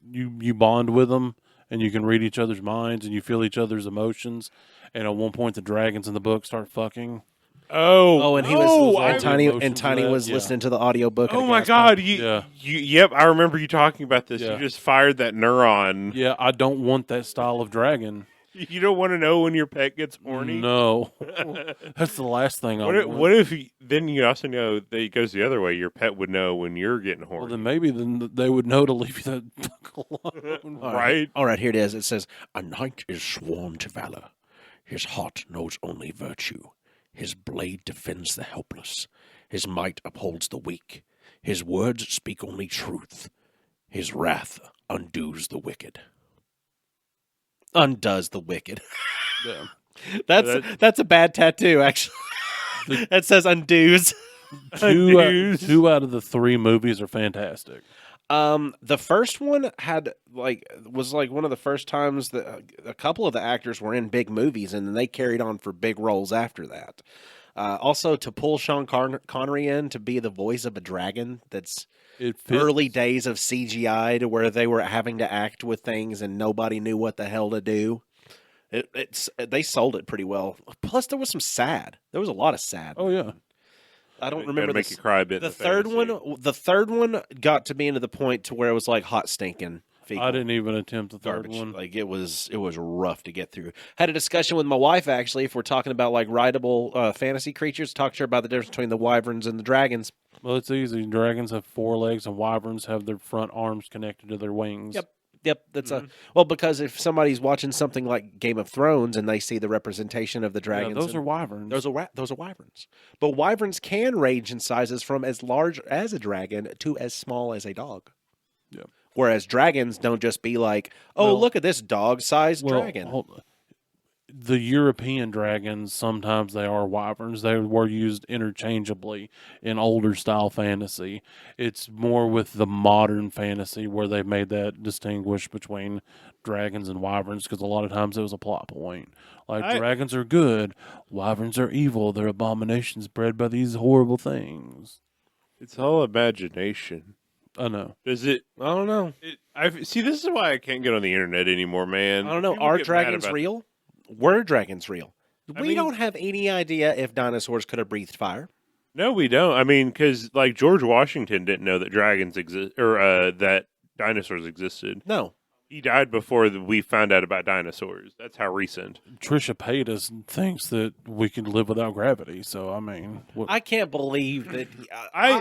you bond with them and you can read each other's minds and you feel each other's emotions. And at one point, the dragons in the book start fucking. Oh, and he was Tiny emotions was yeah. listening to the audiobook. Oh my God! Yeah. Yep, I remember you talking about this. Yeah. You just fired that neuron. Yeah, I don't want that style of dragon. You don't want to know when your pet gets horny. No, that's the last thing I want. What if then you also know that it goes the other way? Your pet would know when you're getting horny. Well, then maybe they would know to leave you that fuck alone. Right? All right, here it is. It says, "A knight is sworn to valor. His heart knows only virtue. His blade defends the helpless. His might upholds the weak. His words speak only truth. His wrath undoes the wicked." Undoes the wicked. Yeah. That's a bad tattoo, actually. That says undoes. Two out of the three movies are fantastic. The first one was one of the first times that a couple of the actors were in big movies, and then they carried on for big roles after that. Also, to pull Sean Connery in to be the voice of a dragon, that's It fits. early days of CGI to where they were having to act with things and nobody knew what the hell to do. They sold it pretty well. Plus, there was some sad. There was a lot of sad. Oh yeah. I don't remember Make you cry a bit. the third fantasy. The third one got to be into the point to where it was like hot stinking. Fecal I didn't even attempt the third garbage. one. Like it was rough to get through. Had a discussion with my wife actually. If we're talking about like rideable fantasy creatures, talked to her about the difference between the wyverns and the dragons. Well, it's easy. Dragons have 4 legs, and wyverns have their front arms connected to their wings. Yep, that's because if somebody's watching something like Game of Thrones and they see the representation of the Yeah, dragons, those are wyverns. those are wyverns. But wyverns can range in sizes from as large as a dragon to as small as a dog. Yeah. Whereas dragons don't just be like, oh, Well- look at this dog-sized dragon. The European dragons, sometimes they are wyverns. They were used interchangeably in older style fantasy. It's more with the modern fantasy where they've made that distinguish between dragons and wyverns, because a lot of times it was a plot point. Like, dragons are good, wyverns are evil. They're abominations bred by these horrible things. It's all imagination. I know. Does it? I don't know. See, this is why I can't get on the internet anymore, man. I don't know. People Are get mad dragons about- real? Were dragons real? I We mean- don't have any idea if dinosaurs could have breathed fire. No, we don't. I mean, because like George Washington didn't know that dragons exist or that dinosaurs existed. No. He died before we found out about dinosaurs. That's how recent. Trisha Paytas thinks that we can live without gravity. So I mean, what, I can't believe that. I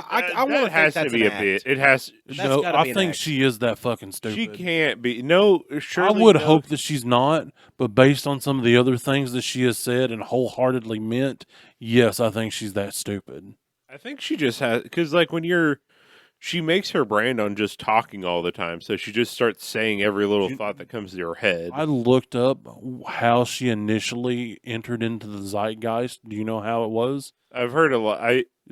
want to that has to be a bit. It has. That's no, gotta be I an think act. she is that fucking stupid. She can't be. No, I surely would no. hope that she's not, but based on some of the other things that she has said and wholeheartedly meant, yes, I think she's that stupid. I think she just has because like she makes her brand on just talking all the time, so she just starts saying every little thought that comes to her head. I looked up how she initially entered into the zeitgeist. Do you know how it was? I've heard a lot.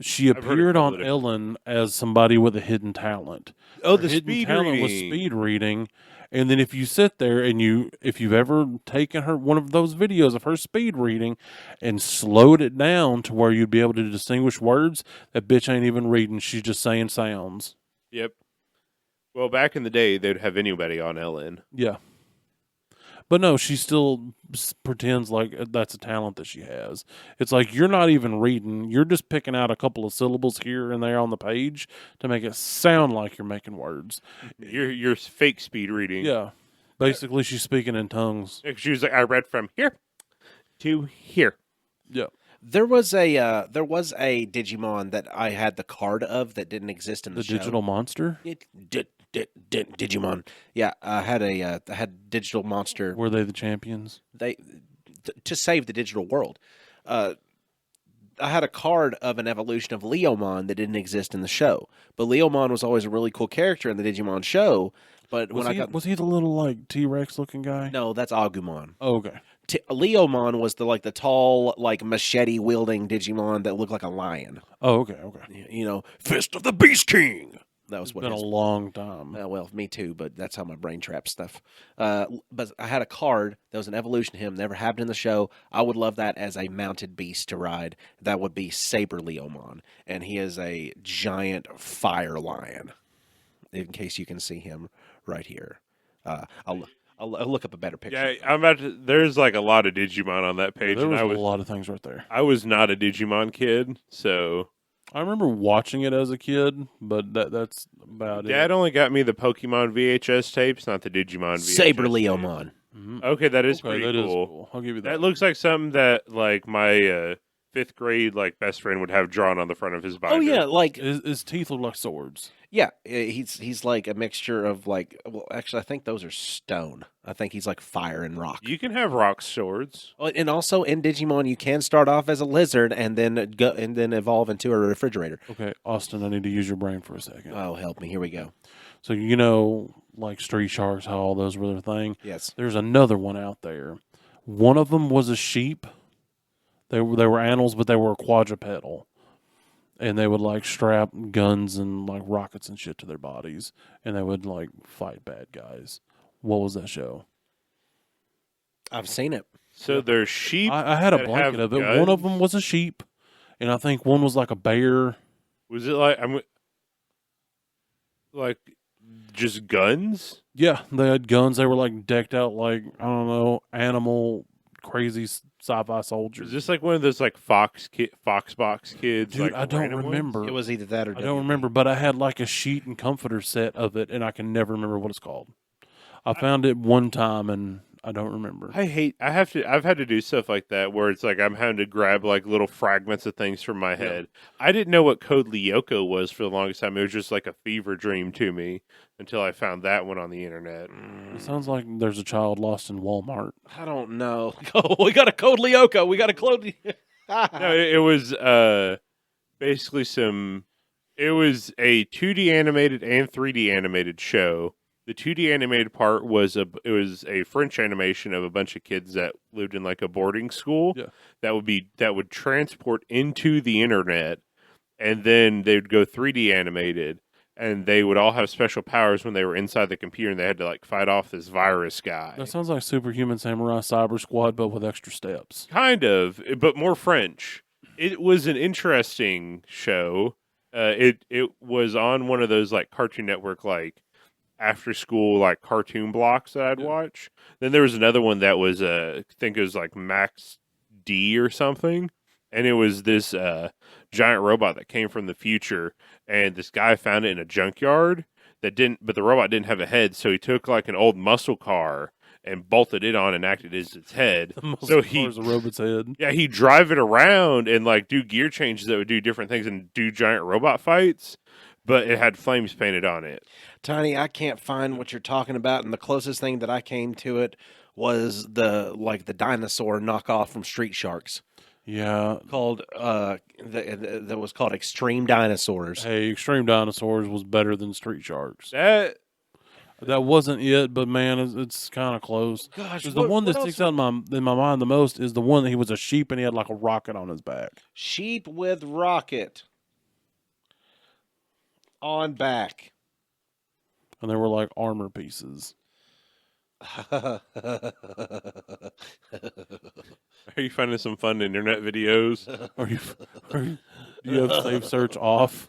She I've heard a appeared couple on of different- Ellen as somebody with a hidden talent. Oh, Her the hidden speed talent was reading. speed reading, and then if you sit there and if you've ever taken her one of those videos of her speed reading and slowed it down to where you'd be able to distinguish words, that bitch ain't even reading; she's just saying sounds. Yep. Well, back in the day, they'd have anybody on Ellen. Yeah. But no, she still pretends like that's a talent that she has. It's like you're not even reading. You're just picking out a couple of syllables here and there on the page to make it sound like you're making words. You're fake speed reading. Yeah. Basically, she's speaking in tongues. She was like, I read from here to here. Yeah. There was a Digimon that I had the card of that didn't exist in the, The show. digital monster? Digimon. Yeah, I had Digital Monster. Were they the champions? To save the digital world. I had a card of an evolution of Leomon that didn't exist in the show, but Leomon was always a really cool character in the Digimon show. But Was he the little like T-Rex looking guy? no, that's Agumon. Oh, okay. Leomon was the tall machete wielding Digimon that looked like a lion. Oh, okay. Okay. You know, Fist of the Beast King. That was It's what been a his long time. well, me too, but that's how my brain traps stuff. But I had a card that was an evolution of him, never happened in the show. I would love that as a mounted beast to ride. That would be Saber Leomon, and he is a giant fire lion. In case you can see him right here, I'll look up a better picture. Yeah, I'm about to. There's like a lot of Digimon on that page, There and was a lot of things right there. I was not a Digimon kid, so I remember watching it as a kid, but that's about Dad it. only got me the Pokemon VHS tapes, not the Digimon VHS Saber tapes. Leomon. Mhm. Okay, that is Okay, pretty that is cool. cool. I'll give you that. That looks like something that like my fifth grade best friend would have drawn on the front of his binder. Oh yeah, like His teeth look like swords. yeah, he's like a mixture of well, actually, I think those are stone. I think he's like fire and rock. You can have rock swords. Oh, and also in Digimon, you can start off as a lizard and then evolve into a refrigerator. Okay, Austin, I need to use your brain for a second. Oh, help me! Here we go. So you know, like Street Sharks, how all those were their thing. Yes. There's another one out there. One of them was a sheep. They were animals, but they were quadrupedal, and they would like strap guns and like rockets and shit to their bodies, and they would like fight bad guys. What was that show? I've seen it. So there's sheep. I had a that blanket have of it. One of guns? them was a sheep, and I think one was like a bear. Was it like like just guns? Yeah, they had guns. They were like decked out like I don't know, animal crazy sci-fi soldiers. Is this like one of those like Foxbox kids? Dude, like, I don't random ones? remember. It was either that or I don't remember, but I had like a sheet and comforter set of it, and I can never remember what it's called. I found it one time, and I don't remember. I've had to do stuff like that where it's like I'm having to grab like little fragments of things from my head. I didn't know what Code Lyoko was for the longest time. It was just like a fever dream to me until I found that one on the internet. It sounds like there's a child lost in Walmart. I don't know. Oh, we got a code Lyoko. We got a code. No, it was basically it was a 2D animated and 3D animated show. The 2D animated part was a French animation of a bunch of kids that lived in like a boarding school. Yeah. that would transport into the internet, and then they would go 3D animated, and they would all have special powers when they were inside the computer, and they had to like fight off this virus guy. That sounds like Superhuman Samurai Cyber Squad, but with extra steps. Kind of, but more French. It was an interesting show. It was on one of those like Cartoon Network like after school like cartoon blocks that I'd watch. Then there was another one that was I think it was like Max D or something, and it was this giant robot that came from the future, and this guy found it in a junkyard. but the robot didn't have a head, so he took like an old muscle car and bolted it on and acted as its head. So As a robot's head. yeah, he'd drive it around and like do gear changes that would do different things and do giant robot fights, but it had flames painted on it. Tiny, I can't find what you're talking about, and the closest thing that I came to it was the dinosaur knockoff from Street Sharks Yeah. called that was called Extreme Dinosaurs. Hey, Extreme Dinosaurs was better than Street Sharks. That That wasn't it, but man, it's kind of close. Gosh, Because the one that sticks out in my mind the most is the one that he was a sheep and he had like a rocket on his back. Sheep with rocket on back. And they were like armor pieces. Are you finding some fun internet videos? Do you have safe search off?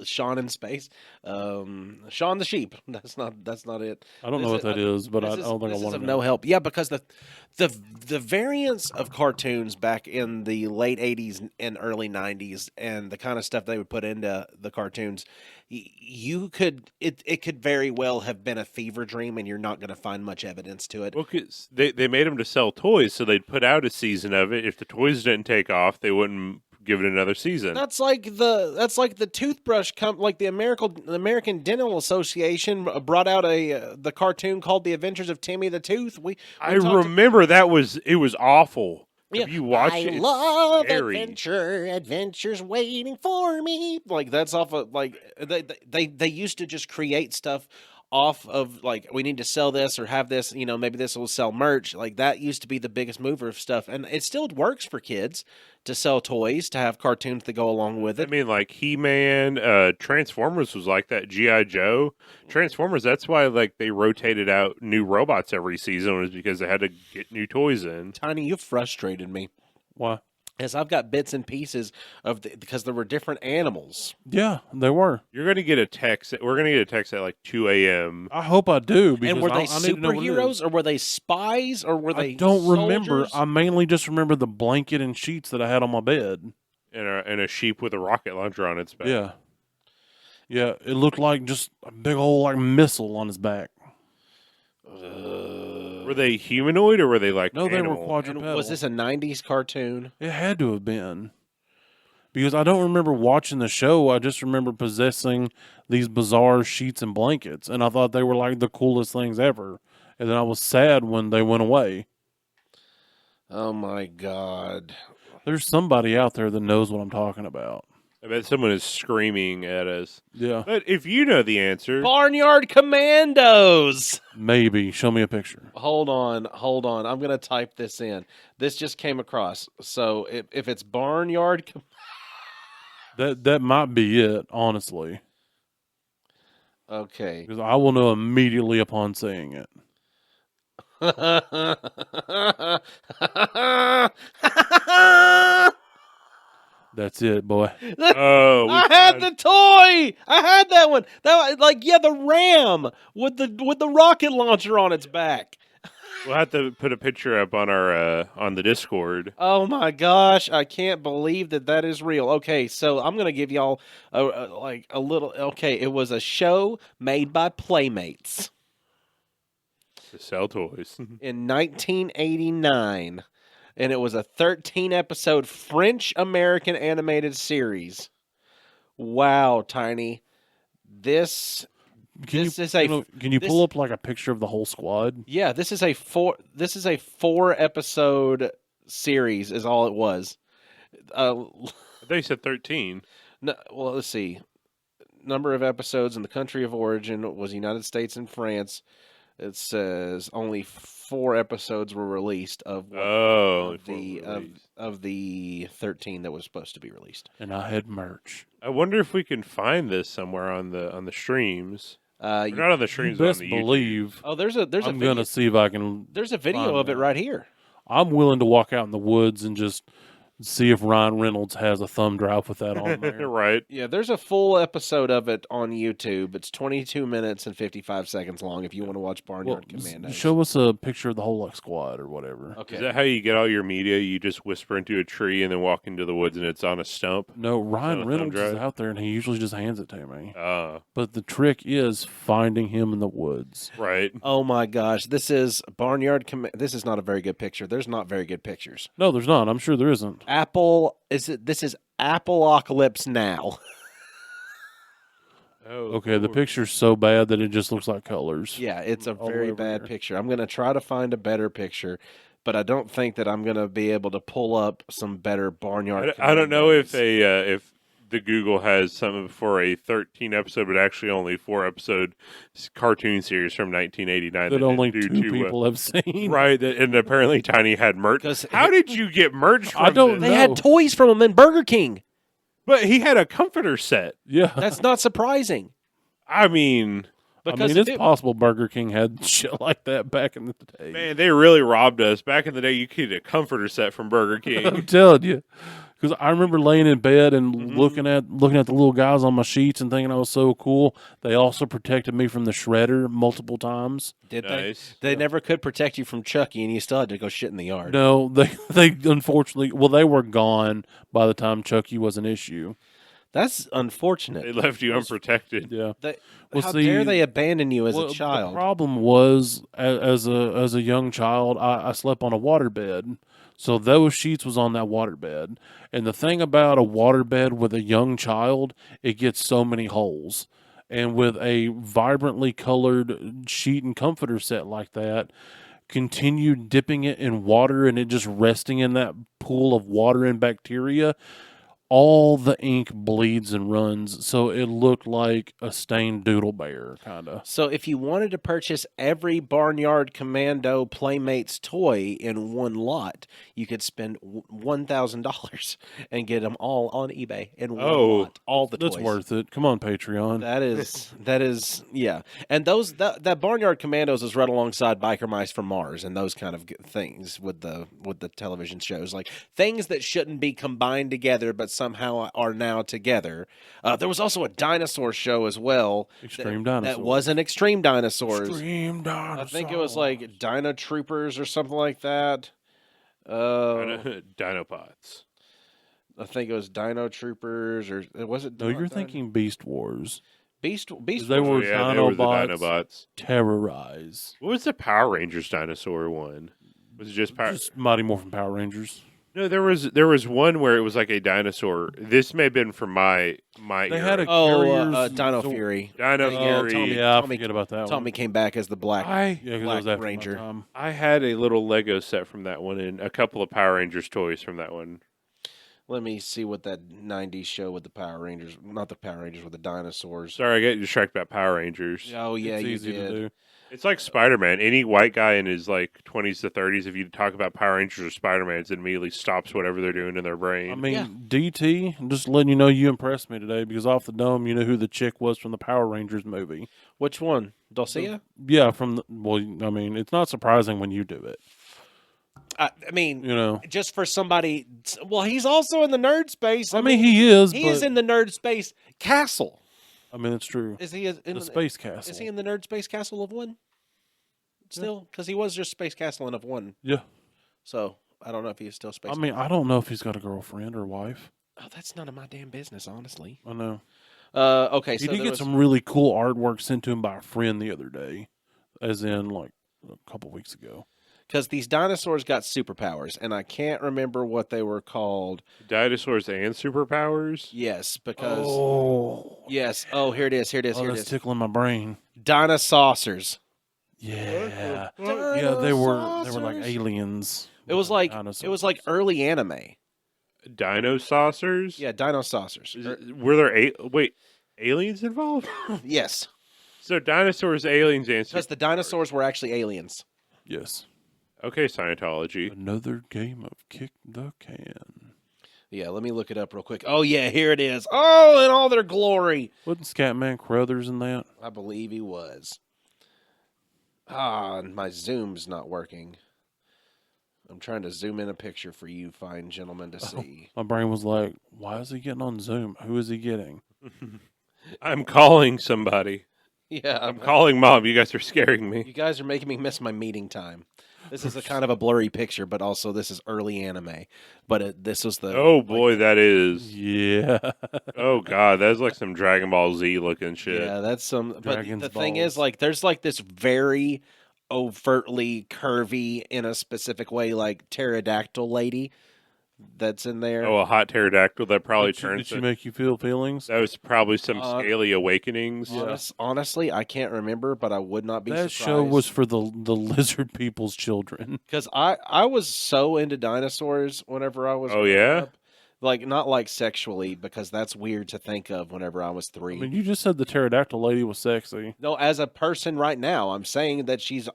Sean in space. Sean the sheep. That's not it. I don't know what that is, but I don't think I this is want of to no know. help. Yeah, because the variants of cartoons back in the late 80s and early 90s and the kind of stuff they would put into the cartoons, it could very well have been a fever dream, and you're not going to find much evidence to it. Well, 'cause they made them to sell toys, so they'd put out a season of it. If the toys didn't take off, they wouldn't give it another season. That's like the toothbrush like the American Dental Association brought out the cartoon called The Adventures of Timmy the Tooth. I remember it was awful. If you watch I it, it's love scary. adventures waiting for me. Like that's off of like they used to just create stuff off of like we need to sell this or have this, maybe this will sell merch. Like that used to be the biggest mover of stuff, and it still works for kids to sell toys, to have cartoons that go along with I it. mean, like He-Man, Transformers was like that. G.I. Joe, Transformers. That's why like they rotated out new robots every season, was because they had to get new toys in. Tiny, you've frustrated me. Why? As I've got bits and pieces because there were different animals. Yeah, they were. You're gonna get a text. We're gonna get a text at like 2 a.m. I hope I do. Because And were they I need to know what it is. superheroes or were they spies or were they I don't remember. soldiers? I mainly just remember the blanket and sheets that I had on my bed. and a sheep with a rocket launcher on its back. Yeah. Yeah, it looked like just a big old like missile on his back. Were they humanoid or were they like No, they were animal? And quadrupedal. was this a 90s cartoon? It had to have been. Because I don't remember watching the show. I just remember possessing these bizarre sheets and blankets. And I thought they were like the coolest things ever. And then I was sad when they went away. Oh my God. There's somebody out there that knows what I'm talking about. I bet someone is screaming at us. Yeah. But if you know the answer, Barnyard Commandos. Maybe. Show me a picture. Hold on. I'm going to type this in. This just came across. So if it's Barnyard That might be it, honestly. Okay. Because I will know immediately upon seeing it. That's it, boy. oh, I had the toy. I had that one. The Ram with the rocket launcher on its back. we'll have to put a picture up on our on the Discord. Oh my gosh, I can't believe that is real. Okay, so I'm going to give y'all a little. Okay, it was a show made by Playmates To sell toys. in 1989, and it was a 13-episode French-American animated series. Wow, Tiny. This is a Can you this- pull up like a picture of the whole squad? Yeah, this is a 4-episode series is all it was. They said 13. No, well, let's see. Number of episodes in the country of origin was United States and France. It says only 4 episodes were released of the 13 that was supposed to be released. And I had merch. I wonder if we can find this somewhere on the streams. Or You- not on the You streams, but on best the YouTube. believe there's a I'm video. gonna see if I can. There's a video find of it that. right here. I'm willing to walk out in the woods and just See if Ryan Reynolds has a thumb drive with that on there. Right. Yeah, there's a full episode of it on YouTube. It's 22 minutes and 55 seconds long if you want to watch Well, Barnyard Commandos. show us a picture of the whole squad or whatever. Okay. Is that how you get all your media? You just whisper into a tree and then walk into the woods and it's on a stump? No, on a Ryan thumb Reynolds is drive? out there and he usually just hands it to me. But But the trick is finding him in the woods. right. Oh my gosh, this is Barnyard This is not a very good picture. There's not very good pictures. No, there's not. I'm sure there isn't. This is Appleocalypse Now. Oh, Okay, the Lord. picture's so bad that it just looks like colors. Yeah, it's a All very over bad here. picture. I'm going to try to find a better picture, but I don't think that I'm going to be able to pull up some better Barnyard I don't know if Commandos. if the Google has something for a 13 episode, but actually only 4 episode cartoon series from 1989 That only didn't two do too well. people have seen. Right, and apparently Tiny had merch. 'Cause How did you get merch from I don't this? They had No. toys from them in Burger King. But he had a comforter set. Yeah. That's not surprising. I mean, Because I mean, it's it- possible Burger King had shit like that back in the day. man, they really robbed us. Back in the day, you could get a comforter set from Burger King. I'm telling you, because I remember laying in bed and Mhm. looking at the little guys on my sheets and thinking I was so cool. They also protected me from the shredder multiple times. did Nice. they never could protect you from Chucky, and you still had to go shit in the yard. No, they unfortunately, well, they were gone by the time Chucky was an issue. That's unfortunate. They left you unprotected. Yeah. They- Well, how see, dare they abandon you as Well, a child? The problem was, as a young child, I slept on a waterbed, so those sheets was on that waterbed. And the thing about a waterbed with a young child, it gets so many holes. And with a vibrantly colored sheet and comforter set like that, continue dipping it in water and it just resting in that pool of water and bacteria, all the ink bleeds and runs, so it looked like a stained doodle bear, kind of. So if you wanted to purchase every Barnyard Commando Playmates toy in one lot, you could spend $1,000 and get them all on eBay in one Oh, lot. All the That's toys. worth it. Come on, Patreon. That is yeah. And that Barnyard Commandos is right alongside Biker Mice from Mars and those kind of things with the television shows, like things that shouldn't be combined together but somehow are now together. There was also a dinosaur show as well. Extreme that Dinosaurs. wasn't Extreme Dinosaurs. Extreme Dinosaurs. I think it was like Dino Troopers or something like that. Dinopods. I think it was Dino Troopers or was it? No, you're thinking Beast Wars. Beast. They were Oh, yeah, they were the Dinobots. Dinobots. Terrorize. What was the Power Rangers dinosaur one? Was it just Power? Just Mighty Morphin Power Rangers. No, there was one where it was like a dinosaur. This may have been from my They era. had a Oh, Carriers Dino so- Fury. Dino Yeah, Fury. Tommy- Yeah, I Tommy- forget about that Tommy one. came back as the black. I Yeah, because Black it was after my Ranger. time. I had a little Lego set from that one and a couple of Power Rangers toys from that one. Let me see what that '90s show with the Power Rangers, not the Power Rangers, with the dinosaurs. Sorry, I got distracted about Power Rangers. Oh yeah, It's you easy did. to do. It's like Spider-Man. Any white guy in his like 20s to 30s, if you talk about Power Rangers or Spider-Man, it immediately stops whatever they're doing in their brain. I mean, Yeah. DT, I'm just letting you know you impressed me today because off the dome, you know who the chick was from the Power Rangers movie. Which one? Dulcia? Yeah, well, I mean, it's not surprising when you do it. I mean, You know, just for somebody. Well, he's also in the nerd space. I mean, he is. he but, is in the nerd space castle. I mean, it's true. Is he in The Space Castle. Is he in the nerd space castle of one? Still, because he was just space castle of one. Yeah. So I don't know if he's still space. I mean, I don't know if he's got a girlfriend or wife. oh, that's none of my damn business, honestly. I know. Okay, He so did there get was- some really cool artwork sent to him by a friend the other day, as in like a couple weeks ago. because these dinosaurs got superpowers, and I can't remember what they were called. Dinosaurs and superpowers. Yes, because Oh, yes. Oh, here it is. Here it is. oh Here it that's is. tickling my brain. Dinosaurs. Yeah, yeah, they were like Dinosaurs. aliens. It was like Dinosaurs. early anime. Dino saucers. Yeah, dinosaurs. Were there aliens involved? Yes, So dinosaurs, aliens, and because the dinosaurs were actually aliens. Yes. Okay, Scientology. Another game of kick the can. Yeah, let me look it up real quick. Oh yeah, here it is. Oh, in all their glory. Wasn't Scatman Crothers in that? I believe he was. Ah, and my Zoom's not working. I'm trying to zoom in a picture for you fine gentlemen to see. My brain was like, why is he getting on Zoom? Who is he getting? I'm calling somebody. Yeah, I'm calling mom. You guys are scaring me. You guys are making me miss my meeting time. This is a kind of a blurry picture, but also this is early anime. But this was the Oh boy, that is. Yeah. Oh god, that's like some Dragon Ball Z looking shit. Yeah, that's some. But Dragon's the thing is, balls. like, there's like this very overtly curvy in a specific way, like pterodactyl lady that's in there. Oh, a hot pterodactyl that probably Did turns. you make you feel feelings? That was probably some Uh, scaly awakenings. Honestly, I can't remember, but I would not be That surprised. show was for the lizard people's children. Because I was so into dinosaurs whenever I was. Oh, growing yeah? up. Like, not like sexually, because that's weird to think of whenever I was 3. I mean, you just said the pterodactyl lady was sexy. No, as a person right now, I'm saying that she's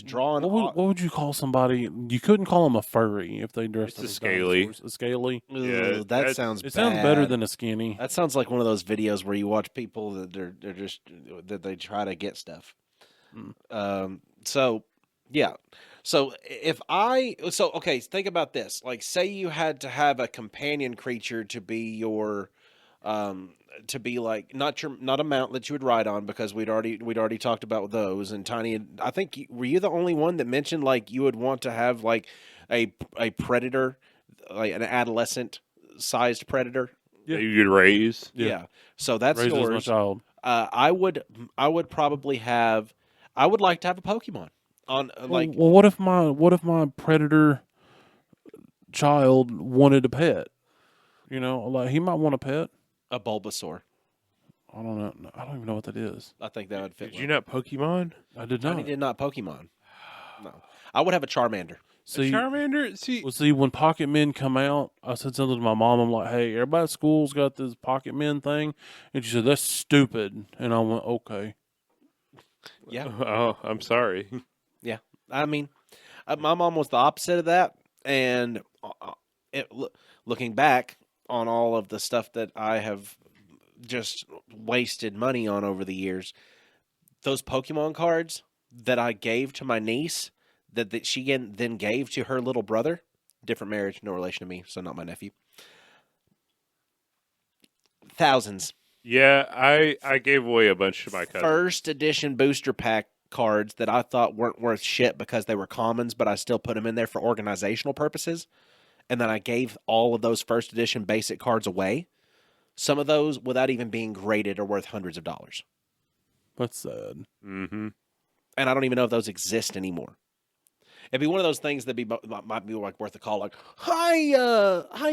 drawn. What would you call somebody? You couldn't call them a furry if they dressed It's a up as scaly. dinosaurs. A scaly. Ugh, Yeah, that that's- sounds. It sounds better bad. than a skinny. That sounds like one of those videos where you watch people that they're just that they try to get stuff. So yeah. So okay, think about this. Like, say you had to have a companion creature to be your to be like not a mount that you would ride on, because we'd already talked about those. And Tiny, I think were you the only one that mentioned like you would want to have like a predator, like an adolescent sized predator? That you could raise. Yeah. So that's Raised as my yours. child. I would probably have. I would like to have a Pokemon on like well, what if my predator child wanted a pet? You know, like he might want a pet. a Bulbasaur. I don't know. I don't even know what that is. I think that would fit. Did you not Pokemon? I did Tiny not. did not Pokemon. No, I would have a Charmander. See, Charmander? See, well, see, when Pocket Men come out, I said something to my mom. I'm like, "Hey, everybody at school's got this Pocket Men thing," and she said, "That's stupid." And I went, "Okay." Yeah, oh, I'm sorry. yeah. I mean, my mom was the opposite of that, and looking back on all of the stuff that I have just wasted money on over the years, those Pokemon cards that I gave to my niece, that she then gave to her little brother, different marriage, no relation to me, so not my nephew. Thousands. Yeah, I gave away a bunch to my cousin. First edition booster pack cards that I thought weren't worth shit because they were commons, but I still put them in there for organizational purposes. And then I gave all of those first edition basic cards away. Some of those, without even being graded, are worth hundreds of dollars. That's sad. Mm-hmm. And I don't even know if those exist anymore. It'd be one of those things that might be like worth a call. Like, hey,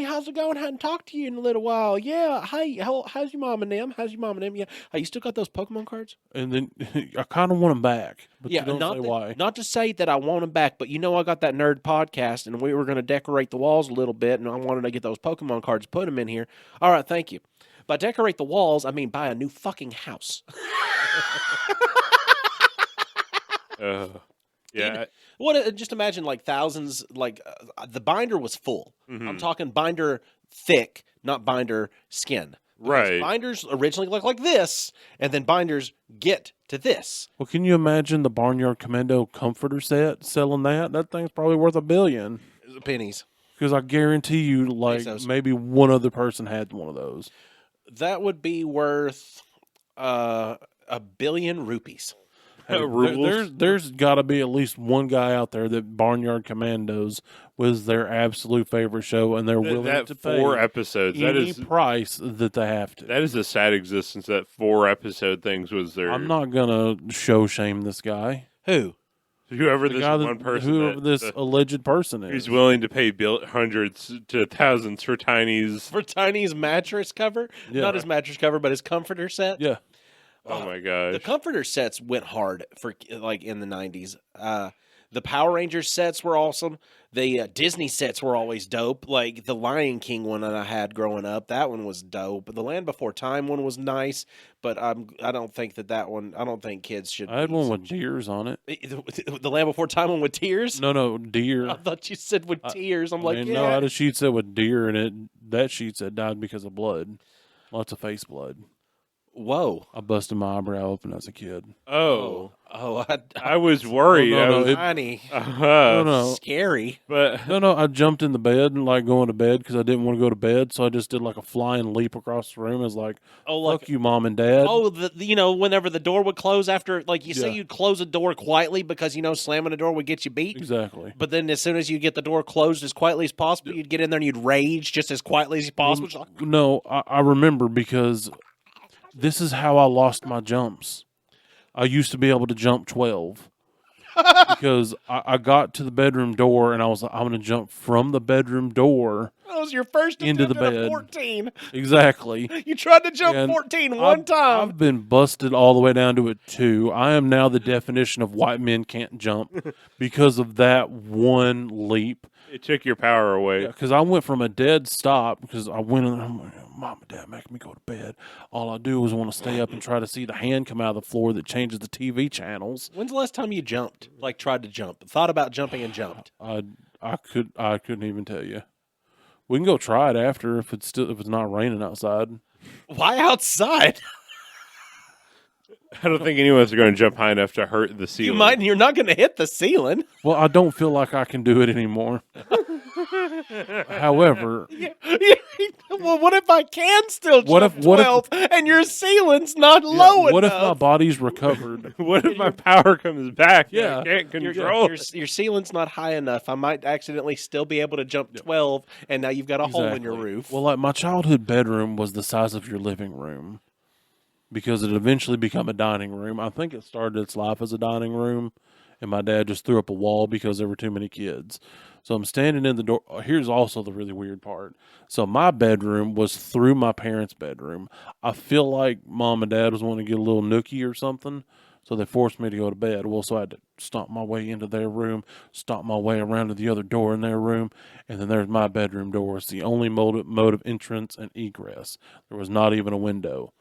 how's it going? Hadn't talked to you in a little while. Yeah, hey, how's your mom and them? How's your mom and them? Yeah, hey, you still got those Pokemon cards? And then I kind of want them back, but Yeah, you don't say why. Not to say that I want them back, but I got that nerd podcast, and we were going to decorate the walls a little bit, and I wanted to get those Pokemon cards, put them in here. All right, thank you. By decorate the walls, I mean buy a new fucking house. Yeah. Just imagine like thousands, like the binder was full. Mhm. I'm talking binder thick, not binder skin. Because Right. Binders originally look like this, and then binders get to this. Well, can you imagine the Barnyard Commando comforter set selling that? That thing's probably worth $1 billion. Pennies. Because I guarantee you, like, Pesos. maybe one other person had one of those. That would be worth $1 billion rupees. Hey, Rubles. there's got to be at least one guy out there that Barnyard Commandos was their absolute favorite show, and they're willing That to 4 pay episodes. That any is price that they have to. that is a sad existence. That 4 episode things was their. I'm not gonna show shame this guy. Who? Whoever The this guy one person. whoever this alleged person who's is. willing to pay hundreds to thousands for Tiny's. For Tiny's mattress cover? Yeah. Not his mattress cover, but his comforter set. Yeah, Oh my The gosh. comforter sets went hard for like in the 90s. The Power Rangers sets were awesome. The Disney sets were always dope. Like the Lion King one that I had growing up, that one was dope. The Land Before Time one was nice, but I don't think that one. I don't think kids should. I had be one some- with deers on it. the Land Before Time one with tears. No, deer. I thought you said with tears. I'm like, And yeah. no, I had a sheet set with deer in it. That sheet said died because of blood, lots of face blood. Whoa. I busted my eyebrow open as a kid. Oh, I was worried. Oh, no, I was, honey. No. Scary. But No, I jumped in the bed and like going to bed because I didn't want to go to bed, so I just did like a flying leap across the room. I was like, Oh, "Fuck you, mom and dad." Oh, whenever the door would close after, like you say, Yeah. you'd close a door quietly because slamming a door would get you beat. Exactly. But then, as soon as you get the door closed as quietly as possible, you'd get in there and you'd rage just as quietly as possible. Just like, No, I remember because this is how I lost my jumps. I used to be able to jump 12 because I got to the bedroom door and I was like, I'm going to jump from the bedroom door. that was your first Into the attempt at a bed. 14. Exactly. You tried to jump And 14 one time. I've been busted all the way down to a 2. I am now the definition of white men can't jump because of that one leap. it took your power away. Because I went from a dead stop because I went and I'm like, Mom and Dad make me go to bed. All I do is want to stay up and try to see the hand come out of the floor that changes the TV channels. When's the last time you jumped? Like tried to jump? Thought about jumping and jumped? I couldn't even tell you. We can go try it after if it's not raining outside. Why outside? I don't think anyone's going to jump high enough to hurt the ceiling. You might. You're not going to hit the ceiling. Well, I don't feel like I can do it anymore. However, Well, what if I can still jump What if- 12 and your ceiling's not low what if my enough? body's recovered? What if my power comes back? and Yeah. I can't Your, control. your ceiling's not high enough. I might accidentally still be able to jump 12, and now you've got a hole in your Exactly. roof. Well, like my childhood bedroom was the size of your living room because it eventually became a dining room. I think it started its life as a dining room, and my dad just threw up a wall because there were too many kids. So I'm standing in the door. Here's also the really weird part. So my bedroom was through my parents' bedroom. I feel like mom and dad was wanting to get a little nookie or something. So they forced me to go to bed. Well, so I had to stomp my way into their room, stomp my way around to the other door in their room, and then there's my bedroom door. It's the only mode of entrance and egress. There was not even a window.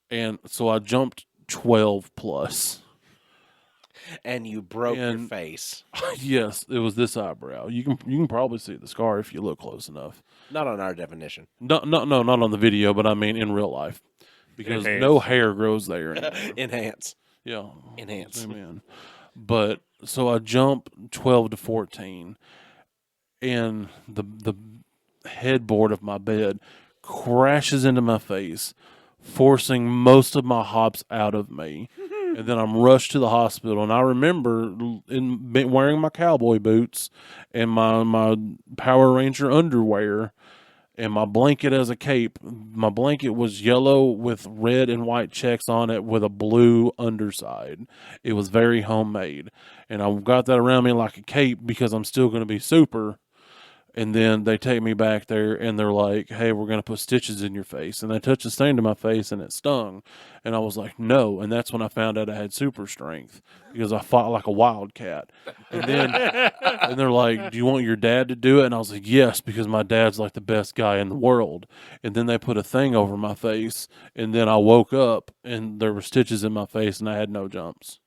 And so I jumped 12 plus. And you broke your And- face. Yes, it was this eyebrow. You can probably see the scar if you look close enough. Not on our definition. No, not on the video, but I mean in real life, because Enhance. no hair grows there anymore. Enhance. Yeah, Enhance. Amen. But so I jump 12 to 14, and the headboard of my bed crashes into my face, forcing most of my hops out of me. And then I'm rushed to the hospital. And I remember wearing my cowboy boots and my Power Ranger underwear and my blanket as a cape. My blanket was yellow with red and white checks on it with a blue underside. It was very homemade. And I got that around me like a cape because I'm still going to be super. And then they take me back there and they're like, hey, we're going to put stitches in your face. And they touched the stain to my face and it stung. And I was like, no. And that's when I found out I had super strength because I fought like a wildcat. And then and they're like, do you want your dad to do it? And I was like, yes, because my dad's like the best guy in the world. And then they put a thing over my face. And then I woke up and there were stitches in my face and I had no jumps.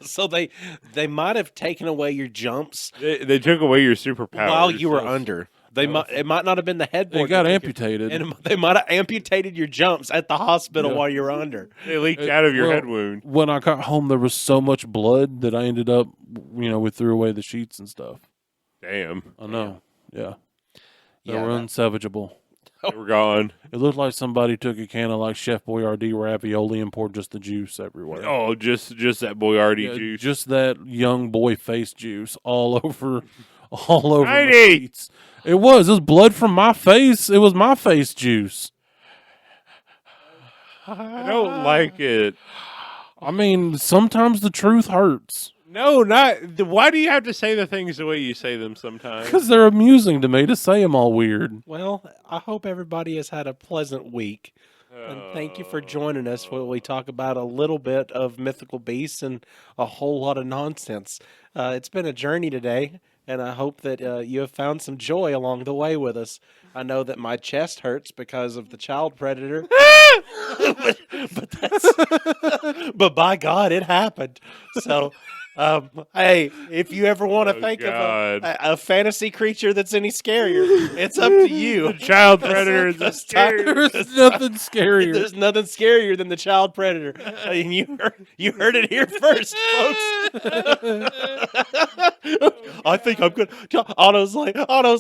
So they might have taken away your jumps They took away your superpowers. while you were under. It might not have been the headboard. It got that took amputated. And they might have amputated your jumps at the hospital Yeah. while you were under. They leaked out of your Well, head wound. When I got home, there was so much blood that I ended up, we threw away the sheets and stuff. Damn. I know. Yeah. They Yeah, were that- unsavageable. They were gone. It looked like somebody took a can of like Chef Boyardee ravioli and poured just the juice everywhere. Oh, just that Boyardee Yeah, juice. just that young boy face juice all over my Heidi! sheets. It was blood from my face. It was my face juice. I don't like it. I mean, sometimes the truth hurts No, not. Why do you have to say the things the way you say them sometimes? because they're amusing to me to say them all weird. Well, I hope everybody has had a pleasant week. And thank you for joining us while we talk about a little bit of mythical beasts and a whole lot of nonsense. It's been a journey today, and I hope that you have found some joy along the way with us. I know that my chest hurts because of the child predator, but by God, it happened. So Hey, if you ever want to Oh, think God. of a fantasy creature that's any scarier, it's up to you. Child predator is a That's scary. There's nothing scarier. There's nothing scarier than the child predator. And you heard it here first, folks. I think I'm good. Otto's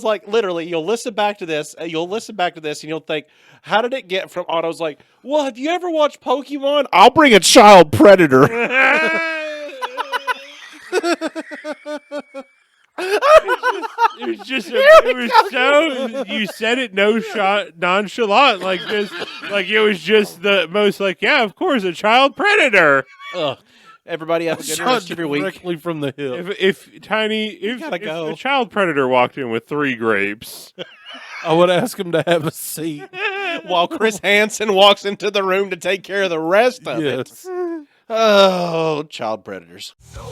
like, literally, you'll listen back to this, and you'll think, how did it get from Otto's like, well, have you ever watched Pokemon? I'll bring a child predator. It was so you said it nonchalant, like it was just the most like, yeah, of course, a child predator. Ugh. Everybody have a good Shot rest of your week. directly from the hip. If gotta go. a child predator walked in with 3 grapes, I would ask him to have a seat. While Chris Hansen walks into the room to take care of the rest of it. Yes. Oh, child predators. So